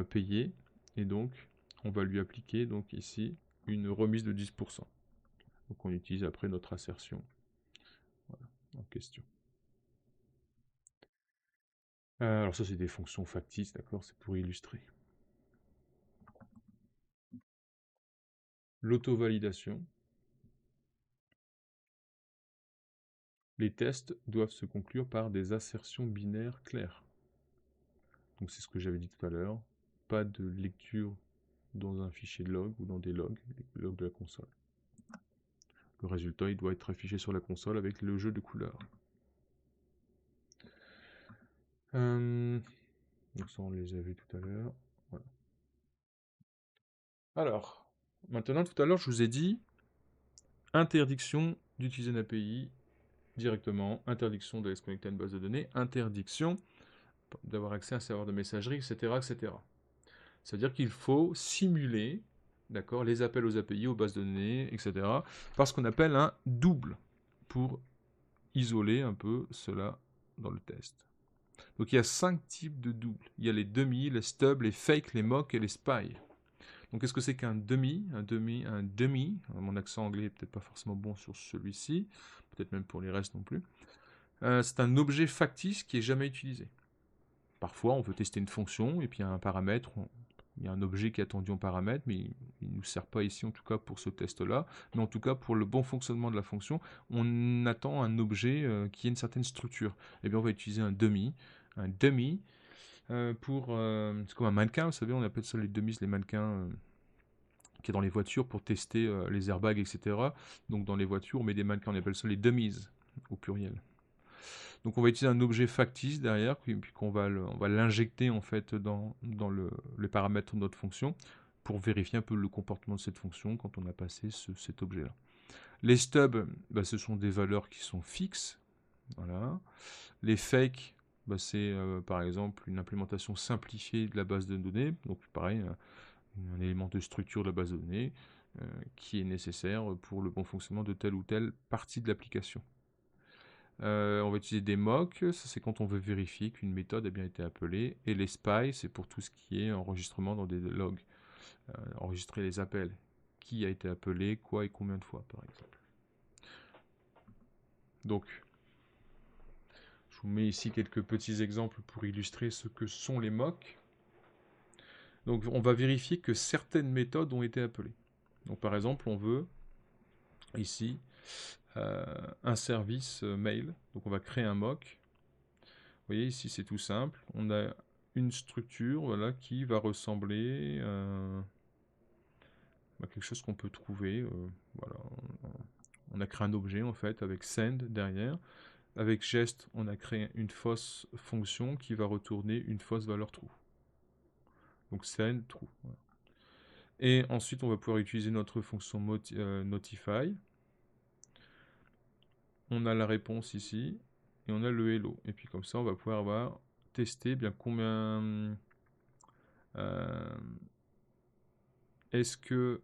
payer, et donc on va lui appliquer donc ici une remise de 10%. Donc on utilise après notre assertion, voilà, en question. Alors ça c'est des fonctions factices, d'accord, c'est pour illustrer. L'auto-validation. Les tests doivent se conclure par des assertions binaires claires. Donc c'est ce que j'avais dit tout à l'heure, pas de lecture dans un fichier log ou dans des logs, les logs de la console. Le résultat il doit être affiché sur la console avec le jeu de couleurs. Donc ça on les avait tout à l'heure. Voilà. Alors, maintenant tout à l'heure je vous ai dit interdiction d'utiliser une API directement, interdiction d'aller se connecter à une base de données, interdiction d'avoir accès à un serveur de messagerie, etc. etc. C'est-à-dire qu'il faut simuler, d'accord, les appels aux API, aux bases de données, etc. par ce qu'on appelle un double, pour isoler un peu cela dans le test. Donc il y a 5 types de doubles. Il y a les demi, les stubs, les fakes, les mocks et les spies. Donc qu'est-ce que c'est qu'un demi? Un demi, mon accent anglais est peut-être pas forcément bon sur celui-ci, peut-être même pour les restes non plus. C'est un objet factice qui est jamais utilisé. Parfois on veut tester une fonction et puis il y a un paramètre, il y a un objet qui est attendu en paramètre, mais il ne nous sert pas ici en tout cas pour ce test-là. Mais en tout cas pour le bon fonctionnement de la fonction, on attend un objet qui ait une certaine structure. Et bien on va utiliser un dummy pour... c'est comme un mannequin, vous savez, on appelle ça les dummies, les mannequins qui est dans les voitures pour tester les airbags, etc. Donc dans les voitures, on met des mannequins, on appelle ça les dummies au pluriel. Donc on va utiliser un objet factice derrière, puis on va l'injecter en fait dans les paramètres de notre fonction pour vérifier un peu le comportement de cette fonction quand on a passé cet objet-là. Les stubs, bah, ce sont des valeurs qui sont fixes. Voilà. Les fakes, bah, c'est par exemple une implémentation simplifiée de la base de données. Donc pareil, un élément de structure de la base de données qui est nécessaire pour le bon fonctionnement de telle ou telle partie de l'application. On va utiliser des mocks, ça c'est quand on veut vérifier qu'une méthode a bien été appelée. Et les spies, c'est pour tout ce qui est enregistrement dans des logs. Enregistrer les appels. Qui a été appelé, quoi et combien de fois, par exemple. Donc, je vous mets ici quelques petits exemples pour illustrer ce que sont les mocks. Donc, on va vérifier que certaines méthodes ont été appelées. Donc, par exemple, on veut, ici, un service mail. Donc, on va créer un mock. Vous voyez, ici, c'est tout simple. On a une structure voilà, qui va ressembler à quelque chose qu'on peut trouver. Voilà. On a créé un objet, en fait, avec send derrière. Avec gest, on a créé une fausse fonction qui va retourner une fausse valeur true. Donc send true. Voilà. Et ensuite, on va pouvoir utiliser notre fonction notify. On a la réponse ici et on a le hello. Et puis comme ça, on va pouvoir avoir testé bien combien est-ce que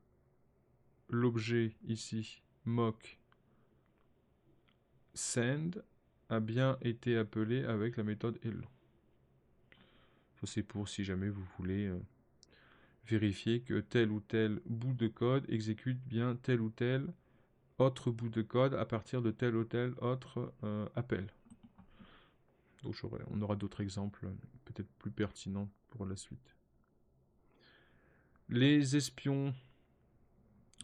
l'objet ici mock send a bien été appelé avec la méthode hello. Ça c'est pour si jamais vous voulez vérifier que tel ou tel bout de code exécute bien tel ou tel autre bout de code à partir de tel ou tel autre appel. Donc on aura d'autres exemples peut-être plus pertinents pour la suite. Les espions,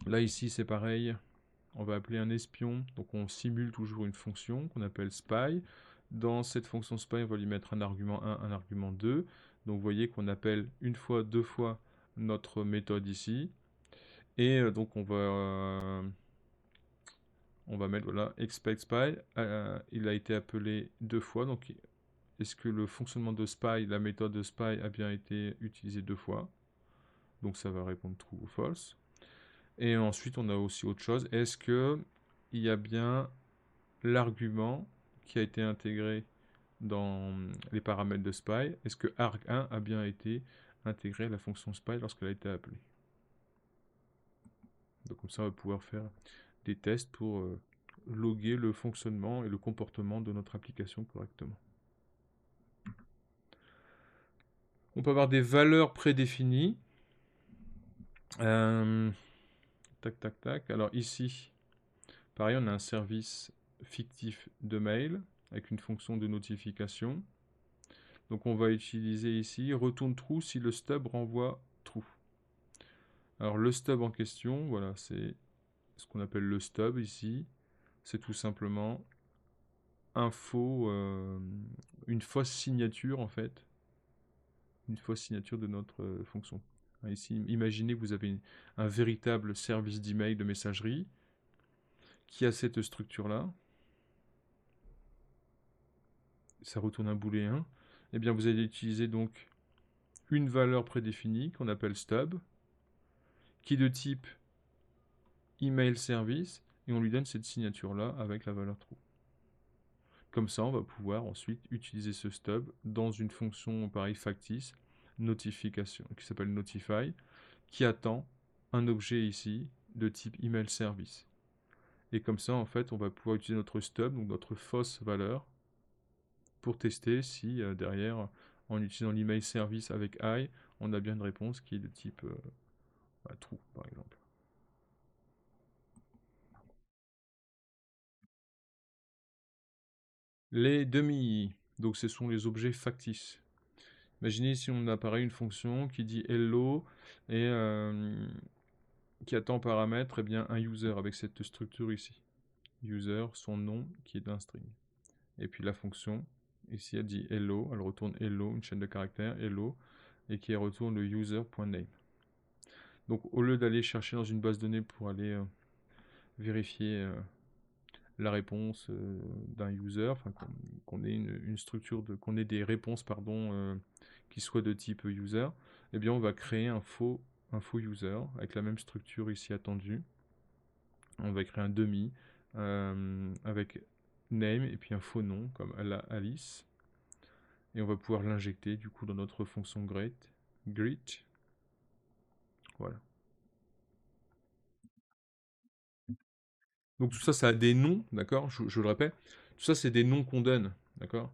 là ici c'est pareil, on va appeler un espion, donc on simule toujours une fonction qu'on appelle spy. Dans cette fonction spy, on va lui mettre un argument 1, un argument 2. Donc vous voyez qu'on appelle une fois, deux fois notre méthode ici. Et donc on va mettre voilà, expect spy. Il a été appelé deux fois. Donc est-ce que le fonctionnement de spy, la méthode de spy a bien été utilisée deux fois? Donc ça va répondre true ou false. Et ensuite on a aussi autre chose. Est-ce que il y a bien l'argument qui a été intégré dans les paramètres de spy? Est-ce que arg1 a bien été intégré à la fonction spy lorsqu'elle a été appelée? Donc comme ça on va pouvoir faire des tests pour loguer le fonctionnement et le comportement de notre application correctement. On peut avoir des valeurs prédéfinies. Tac, tac, tac. Alors ici, pareil, on a un service fictif de mail avec une fonction de notification. Donc on va utiliser ici retourne true si le stub renvoie true. Alors le stub en question, voilà, c'est ce qu'on appelle le stub ici. C'est tout simplement un faux, une fausse signature en fait. Une fausse signature de notre fonction. Ici, imaginez que vous avez un véritable service d'email de messagerie qui a cette structure-là. Ça retourne un booléen. Eh bien, vous allez utiliser donc une valeur prédéfinie qu'on appelle stub, qui est de type email service, et on lui donne cette signature-là avec la valeur true. Comme ça, on va pouvoir ensuite utiliser ce stub dans une fonction pareil factice, notification, qui s'appelle notify, qui attend un objet ici de type email service. Et comme ça, en fait, on va pouvoir utiliser notre stub, donc notre fausse valeur, pour tester si derrière, en utilisant l'email service avec I, on a bien une réponse qui est de type true, par exemple. Les demi, donc ce sont les objets factices. Imaginez si on a pareil une fonction qui dit hello et qui attend en paramètre bien, un user avec cette structure ici. User, son nom qui est d'un string. Et puis la fonction, ici elle dit hello, elle retourne hello, une chaîne de caractères, hello, et qui retourne le user.name. Donc au lieu d'aller chercher dans une base de données pour aller vérifier la réponse d'un user, enfin qu'on ait une structure qu'on ait des réponses qui soient de type user, eh bien on va créer un faux user avec la même structure ici attendue. On va créer un demi avec name et puis un faux nom comme Alice. Et on va pouvoir l'injecter du coup dans notre fonction greet. Voilà. Donc tout ça, ça a des noms, d'accord, je le répète. Tout ça, c'est des noms qu'on donne, d'accord.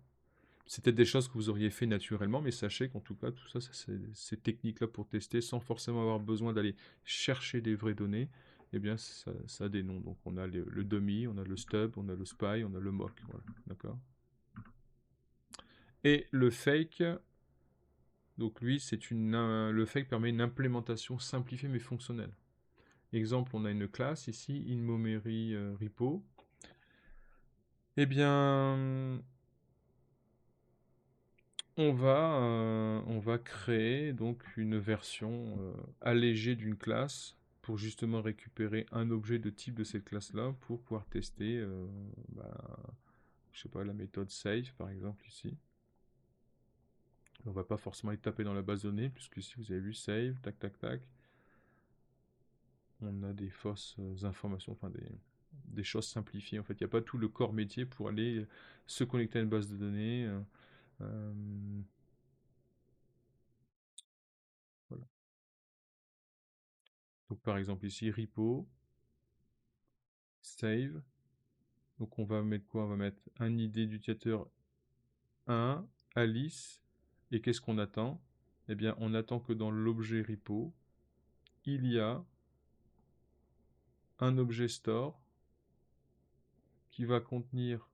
C'est peut-être des choses que vous auriez fait naturellement, mais sachez qu'en tout cas, tout ça, ces techniques-là pour tester, sans forcément avoir besoin d'aller chercher des vraies données, eh bien, ça a des noms. Donc on a le dummy, on a le stub, on a le spy, on a le mock, voilà, d'accord. Et le fake, donc lui, le fake permet une implémentation simplifiée mais fonctionnelle. Exemple, on a une classe ici, InMomery repo. Eh bien, on va créer donc une version allégée d'une classe pour justement récupérer un objet de type de cette classe-là pour pouvoir tester, je sais pas, la méthode save par exemple ici. On va pas forcément les taper dans la base de données puisque ici vous avez vu save, tac tac tac. On a des fausses informations, enfin des choses simplifiées. En fait, il n'y a pas tout le corps métier pour aller se connecter à une base de données. Voilà. Donc par exemple ici, repo, save. Donc on va mettre quoi? On va mettre un ID d'utilisateur 1, Alice. Et qu'est-ce qu'on attend? Eh bien, on attend que dans l'objet repo, il y a un objet store qui va contenir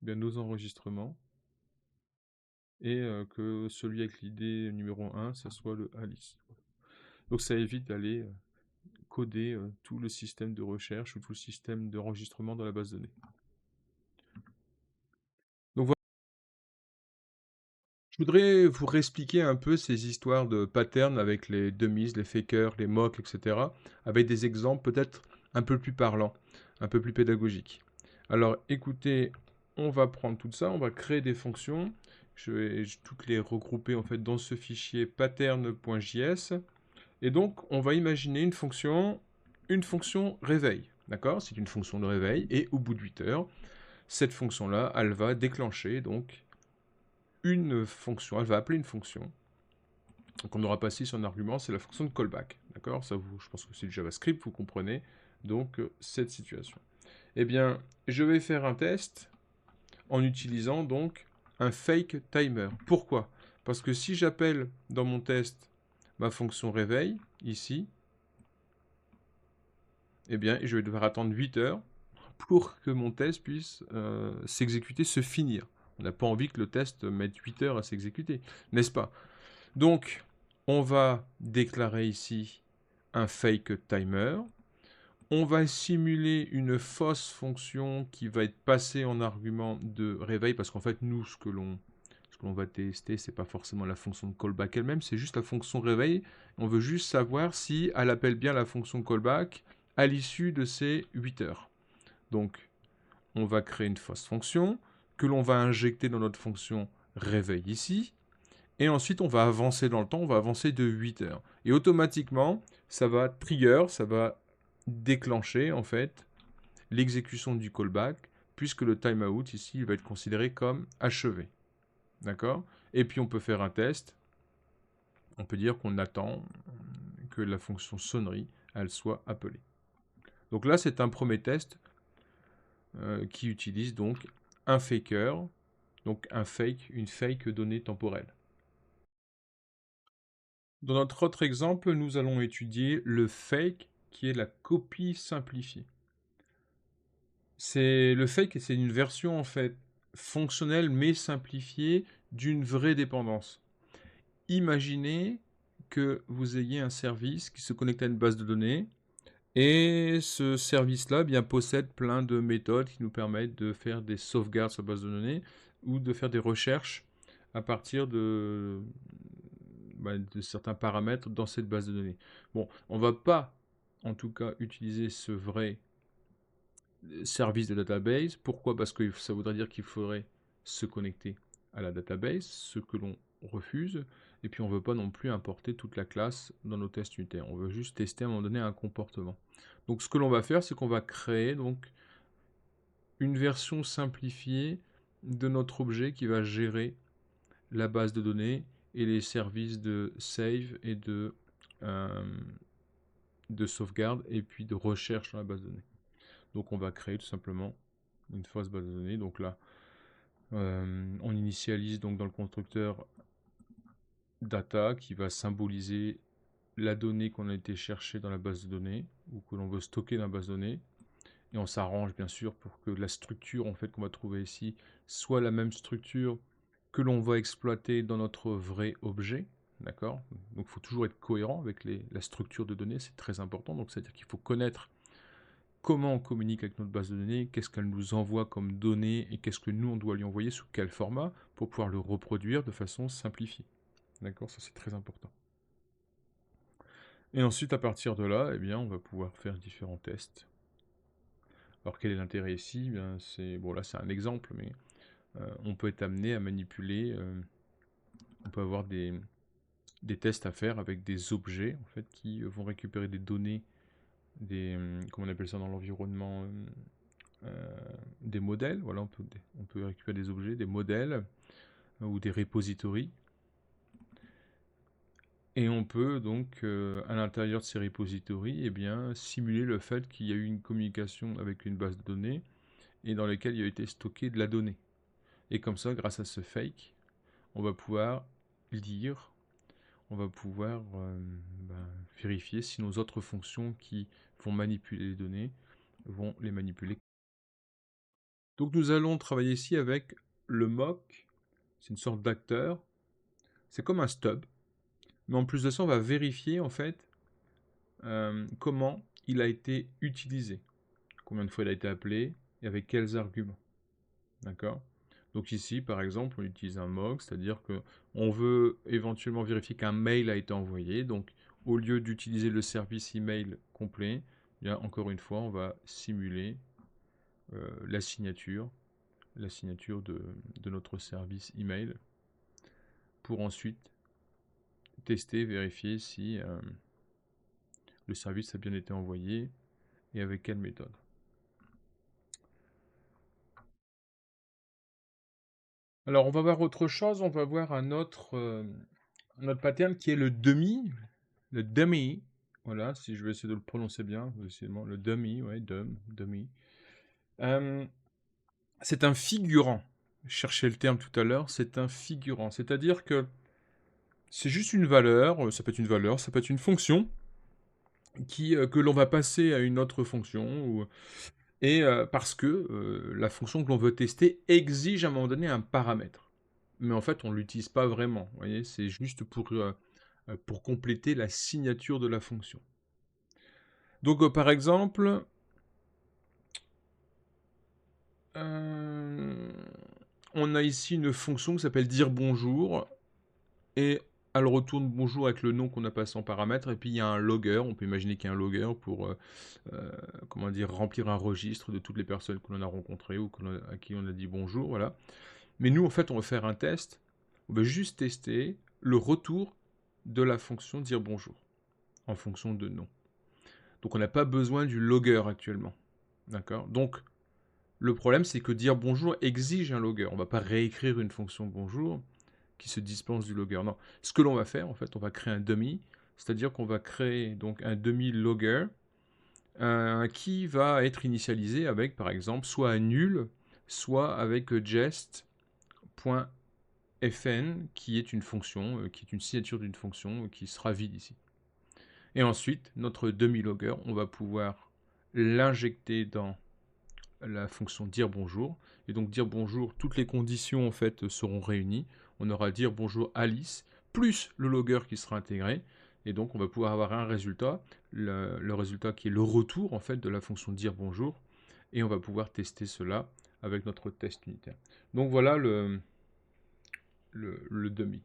bien, nos enregistrements et que celui avec l'ID numéro 1, ça soit le Alice. Donc ça évite d'aller coder tout le système de recherche ou tout le système d'enregistrement dans la base de données. voudrais vous réexpliquer un peu ces histoires de patterns avec les dummies, les fakers, les mocks, etc. avec des exemples peut-être un peu plus parlants, un peu plus pédagogiques. Alors écoutez, on va prendre tout ça, on va créer des fonctions. Je vais toutes les regrouper en fait dans ce fichier pattern.js. Et donc on va imaginer une fonction réveil. D'accord? C'est une fonction de réveil et au bout de 8 heures, cette fonction-là, elle va déclencher donc une fonction, elle va appeler une fonction. Donc on aura passé son argument, c'est la fonction de callback. D'accord? Ça, je pense que c'est du JavaScript, vous comprenez donc cette situation. Eh bien, je vais faire un test en utilisant donc un fake timer. Pourquoi? Parce que si j'appelle dans mon test ma fonction réveil, ici, eh bien, je vais devoir attendre 8 heures pour que mon test puisse s'exécuter, se finir. On n'a pas envie que le test mette 8 heures à s'exécuter, n'est-ce pas? Donc, on va déclarer ici un fake timer. On va simuler une fausse fonction qui va être passée en argument de réveil, parce qu'en fait, nous, ce que l'on va tester, c'est pas forcément la fonction de callback elle-même, c'est juste la fonction réveil. On veut juste savoir si elle appelle bien la fonction callback à l'issue de ces 8 heures. Donc, on va créer une fausse fonction que l'on va injecter dans notre fonction réveil ici. Et ensuite, on va avancer dans le temps, on va avancer de 8 heures. Et automatiquement, ça va trigger, ça va déclencher en fait l'exécution du callback, puisque le timeout ici, il va être considéré comme achevé. D'accord? Et puis on peut faire un test. On peut dire qu'on attend que la fonction sonnerie, elle soit appelée. Donc là, c'est un premier test qui utilise donc un faker, donc une fake donnée temporelle. Dans notre autre exemple, nous allons étudier le fake qui est la copie simplifiée. Le fake, c'est une version en fait fonctionnelle mais simplifiée d'une vraie dépendance. Imaginez que vous ayez un service qui se connecte à une base de données et ce service-là possède plein de méthodes qui nous permettent de faire des sauvegardes sur la base de données ou de faire des recherches à partir de certains paramètres dans cette base de données. Bon, on ne va pas, en tout cas, utiliser ce vrai service de database. Pourquoi? Parce que ça voudrait dire qu'il faudrait se connecter à la database, ce que l'on refuse. Et puis on ne veut pas non plus importer toute la classe dans nos tests unitaires. On veut juste tester à un moment donné un comportement. Donc ce que l'on va faire, c'est qu'on va créer donc une version simplifiée de notre objet qui va gérer la base de données et les services de save et de sauvegarde et puis de recherche dans la base de données. Donc on va créer tout simplement une fausse base de données. Donc là, on initialise donc dans le constructeur data qui va symboliser la donnée qu'on a été chercher dans la base de données ou que l'on veut stocker dans la base de données. Et on s'arrange bien sûr pour que la structure en fait qu'on va trouver ici soit la même structure que l'on va exploiter dans notre vrai objet. D'accord? Donc il faut toujours être cohérent avec la structure de données, c'est très important. Donc c'est-à-dire qu'il faut connaître comment on communique avec notre base de données, qu'est-ce qu'elle nous envoie comme données et qu'est-ce que nous on doit lui envoyer sous quel format pour pouvoir le reproduire de façon simplifiée. D'accord? Ça c'est très important. Et ensuite à partir de là, eh bien, on va pouvoir faire différents tests. Alors quel est l'intérêt ici? Eh bien, bon là c'est un exemple, mais on peut être amené à manipuler, on peut avoir des tests à faire avec des objets en fait qui vont récupérer des données, comment on appelle ça dans l'environnement, des modèles. Voilà, on peut récupérer des objets, des modèles ou des repositories. Et on peut donc, à l'intérieur de ces repositories, simuler le fait qu'il y a eu une communication avec une base de données et dans laquelle il a été stocké de la donnée. Et comme ça, grâce à ce fake, on va pouvoir lire, on va pouvoir vérifier si nos autres fonctions qui vont manipuler les données vont les manipuler. Donc nous allons travailler ici avec le mock, c'est une sorte d'acteur, c'est comme un stub, mais en plus de ça, on va vérifier en fait comment il a été utilisé, combien de fois il a été appelé et avec quels arguments. D'accord? Donc ici, par exemple, on utilise un MOG, c'est-à-dire que on veut éventuellement vérifier qu'un mail a été envoyé. Donc, au lieu d'utiliser le service email complet, eh bien, encore une fois, on va simuler la signature de notre service email pour ensuite tester, vérifier si le service a bien été envoyé et avec quelle méthode. Alors, on va voir autre chose, on va voir un autre pattern qui est le dummy. Voilà, si je vais essayer de le prononcer bien, le dummy, ouais, dummy. C'est un figurant. Je cherchais le terme tout à l'heure, c'est un figurant. C'est-à-dire que c'est juste une valeur, ça peut être une valeur, ça peut être une fonction que l'on va passer à une autre fonction, parce que la fonction que l'on veut tester exige à un moment donné un paramètre. Mais en fait, on ne l'utilise pas vraiment. Vous voyez, c'est juste pour compléter la signature de la fonction. Donc, par exemple, on a ici une fonction qui s'appelle dire bonjour, et elle retourne bonjour avec le nom qu'on a passé en paramètre, et puis il y a un logger, on peut imaginer qu'il y a un logger pour comment dire, remplir un registre de toutes les personnes que l'on a rencontrées ou à qui on a dit bonjour, voilà. Mais nous, en fait, on va faire un test, on va juste tester le retour de la fonction dire bonjour, en fonction de nom. Donc on n'a pas besoin du logger actuellement, d'accord. Donc le problème, c'est que dire bonjour exige un logger. On ne va pas réécrire une fonction bonjour qui se dispense du logger. Non. Ce que l'on va faire, en fait, on va créer un dummy, c'est-à-dire qu'on va créer donc un dummy logger qui va être initialisé avec, par exemple, soit un nul, soit avec jest.fn, qui est une fonction, qui est une signature d'une fonction qui sera vide ici. Et ensuite, notre dummy logger, on va pouvoir l'injecter dans la fonction dire bonjour. Et donc dire bonjour, toutes les conditions en fait seront réunies. On aura dire bonjour Alice, plus le logger qui sera intégré. Et donc on va pouvoir avoir un résultat, le résultat qui est le retour en fait de la fonction dire bonjour. Et on va pouvoir tester cela avec notre test unitaire. Donc voilà le dummy.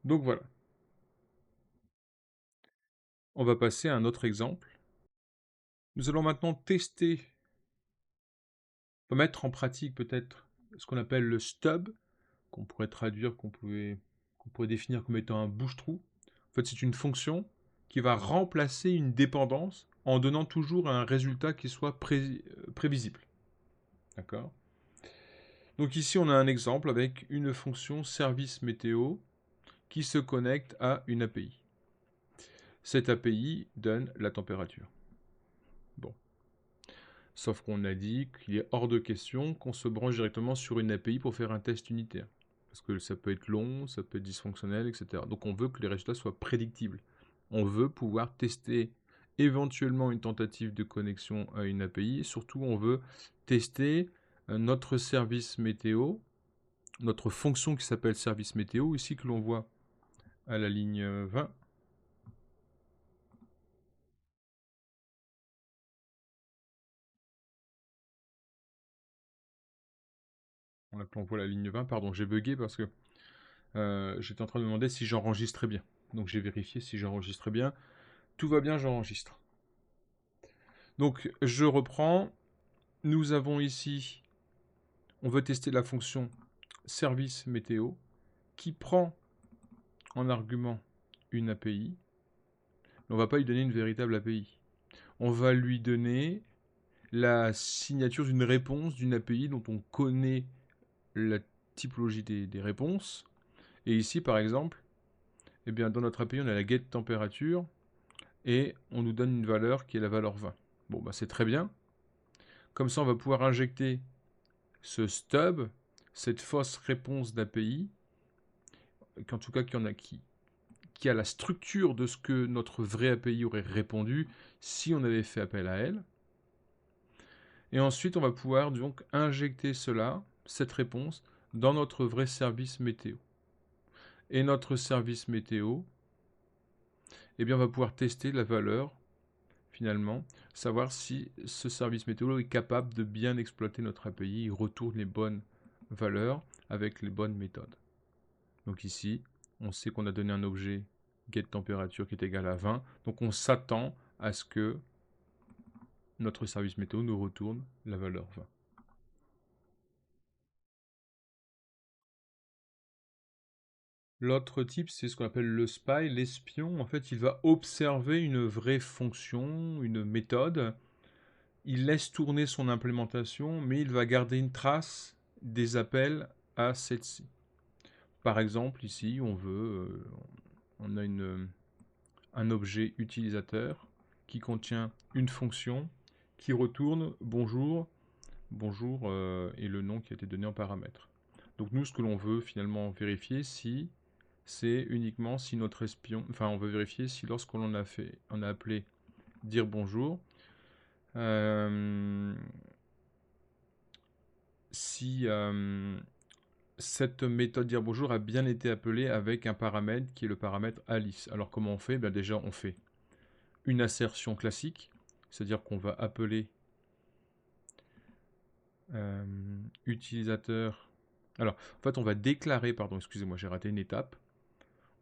Donc voilà. On va passer à un autre exemple. Nous allons maintenant tester, mettre en pratique peut-être ce qu'on appelle le stub, qu'on pourrait traduire, qu'on pourrait définir comme étant un bouche-trou. En fait, c'est une fonction qui va remplacer une dépendance en donnant toujours un résultat qui soit prévisible. D'accord. Donc ici, on a un exemple avec une fonction service météo qui se connecte à une API. Cette API donne la température. Bon. Sauf qu'on a dit qu'il est hors de question qu'on se branche directement sur une API pour faire un test unitaire. Parce que ça peut être long, ça peut être dysfonctionnel, etc. Donc on veut que les résultats soient prédictibles. On veut pouvoir tester éventuellement une tentative de connexion à une API. Et surtout, on veut tester notre service météo, notre fonction qui s'appelle service météo, ici que l'on voit à la ligne 20. Là, on voit la ligne 20, pardon, j'ai bugué parce que j'étais en train de me demander si j'enregistrais bien. Donc j'ai vérifié si j'enregistrais bien. Tout va bien, j'enregistre. Donc je reprends. Nous avons ici, on veut tester la fonction service météo qui prend en argument une API. Mais on ne va pas lui donner une véritable API. On va lui donner la signature d'une réponse d'une API dont on connaît la typologie des réponses. Et ici, par exemple, eh bien, dans notre API, on a la get température et on nous donne une valeur qui est la valeur 20. Bon, bah, c'est très bien. Comme ça, on va pouvoir injecter ce stub, cette fausse réponse d'API, qu'en tout cas qui a la structure de ce que notre vraie API aurait répondu si on avait fait appel à elle. Et ensuite, on va pouvoir donc injecter cela, cette réponse, dans notre vrai service météo. Et notre service météo, eh bien, on va pouvoir tester la valeur finalement, savoir si ce service météo est capable de bien exploiter notre API, il retourne les bonnes valeurs avec les bonnes méthodes. Donc ici, on sait qu'on a donné un objet getTempérature qui est égal à 20, donc on s'attend à ce que notre service météo nous retourne la valeur 20. L'autre type, c'est ce qu'on appelle le spy, l'espion. En fait, il va observer une vraie fonction, une méthode. Il laisse tourner son implémentation, mais il va garder une trace des appels à celle-ci. Par exemple, ici, on a un objet utilisateur qui contient une fonction qui retourne bonjour, bonjour et le nom qui a été donné en paramètre. Donc nous, ce que l'on veut finalement vérifier, c'est uniquement si notre espion, enfin on veut vérifier si lorsqu'on on a appelé dire bonjour, si cette méthode dire bonjour a bien été appelée avec un paramètre qui est le paramètre Alice. Alors comment on fait? Déjà on fait une assertion classique, c'est-à-dire qu'on va appeler utilisateur. Alors en fait on va déclarer, pardon, excusez-moi, j'ai raté une étape.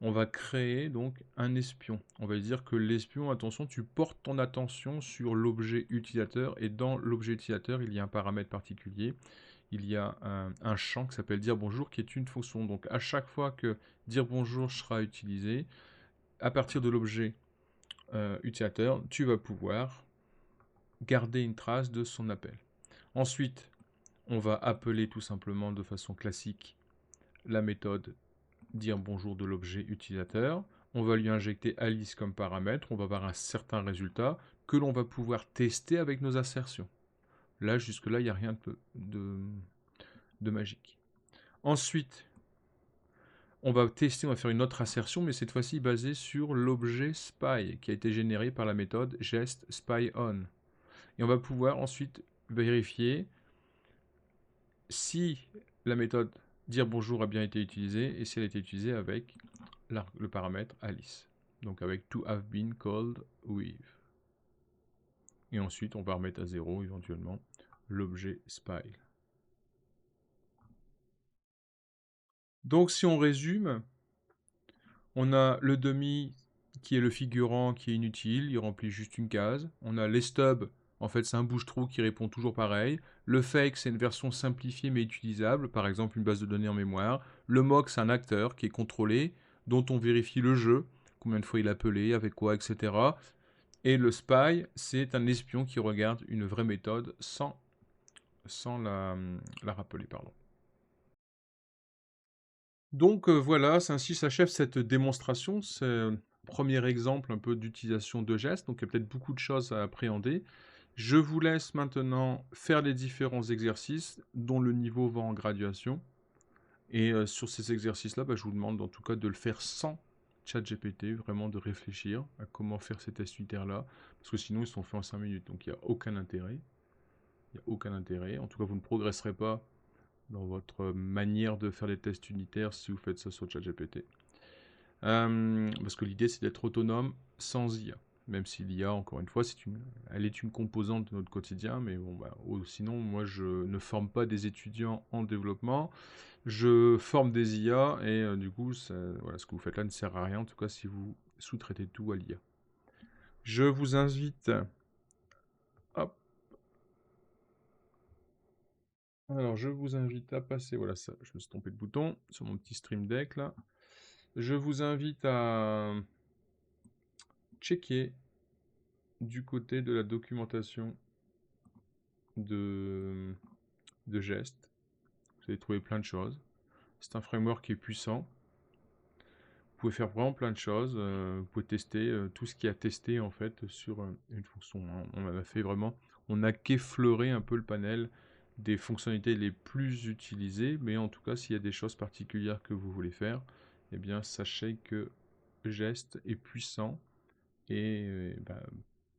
On va créer donc un espion. On va dire que l'espion, attention, tu portes ton attention sur l'objet utilisateur et dans l'objet utilisateur, il y a un paramètre particulier. Il y a un champ qui s'appelle dire bonjour qui est une fonction. Donc à chaque fois que dire bonjour sera utilisé, à partir de l'objet utilisateur, tu vas pouvoir garder une trace de son appel. Ensuite, on va appeler tout simplement de façon classique la méthode dire bonjour de l'objet utilisateur. On va lui injecter Alice comme paramètre. On va avoir un certain résultat que l'on va pouvoir tester avec nos assertions. Là, jusque-là, il n'y a rien de magique. Ensuite, on va tester, on va faire une autre assertion, mais cette fois-ci basée sur l'objet spy qui a été généré par la méthode gestSpyOn. Et on va pouvoir ensuite vérifier si la méthode dire bonjour a bien été utilisée et si elle a été utilisée avec le paramètre Alice. Donc avec to have been called with. Et ensuite, on va remettre à 0 éventuellement l'objet spy. Donc si on résume, on a le dummy qui est le figurant qui est inutile, il remplit juste une case. On a les stubs, en fait c'est un bouche-trou qui répond toujours pareil. Le fake c'est une version simplifiée mais utilisable, par exemple une base de données en mémoire. Le mock c'est un acteur qui est contrôlé, dont on vérifie le jeu, combien de fois il a appelé, avec quoi, etc. Et le spy c'est un espion qui regarde une vraie méthode sans la rappeler. Pardon. Donc voilà, ainsi s'achève cette démonstration. C'est un premier exemple un peu d'utilisation de gestes. Donc il y a peut-être beaucoup de choses à appréhender. Je vous laisse maintenant faire les différents exercices dont le niveau va en graduation. Et sur ces exercices-là, je vous demande en tout cas de le faire sans ChatGPT, vraiment de réfléchir à comment faire ces tests unitaires-là. Parce que sinon, ils sont faits en 5 minutes. Donc il n'y a aucun intérêt. Il n'y a aucun intérêt. En tout cas, vous ne progresserez pas dans votre manière de faire des tests unitaires si vous faites ça sur ChatGPT. Parce que l'idée, c'est d'être autonome sans IA. Même si l'IA, encore une fois, elle est une composante de notre quotidien, mais bon, sinon, moi, je ne forme pas des étudiants en développement, je forme des IA, et du coup, voilà, ce que vous faites là ne sert à rien, en tout cas, si vous sous-traitez tout à l'IA. Je vous invite... Hop. Alors, je vous invite à passer... Voilà, ça, je me suis trompé de bouton, sur mon petit Stream Deck, là. Je vous invite à checker du côté de la documentation de gestes. Vous allez trouver plein de choses. C'est un framework qui est puissant. Vous pouvez faire vraiment plein de choses. Vous pouvez tester tout ce qui a testé en fait sur une fonction. On a fait vraiment, on n'a qu'effleuré un peu le panel des fonctionnalités les plus utilisées, mais en tout cas, s'il y a des choses particulières que vous voulez faire, eh bien, sachez que Gest est puissant et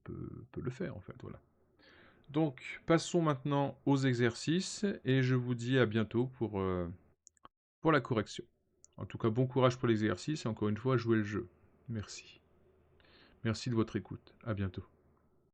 peut le faire en fait. Voilà. Donc, passons maintenant aux exercices et je vous dis à bientôt pour la correction. En tout cas, bon courage pour l'exercice et encore une fois, jouez le jeu. Merci. Merci de votre écoute. À bientôt.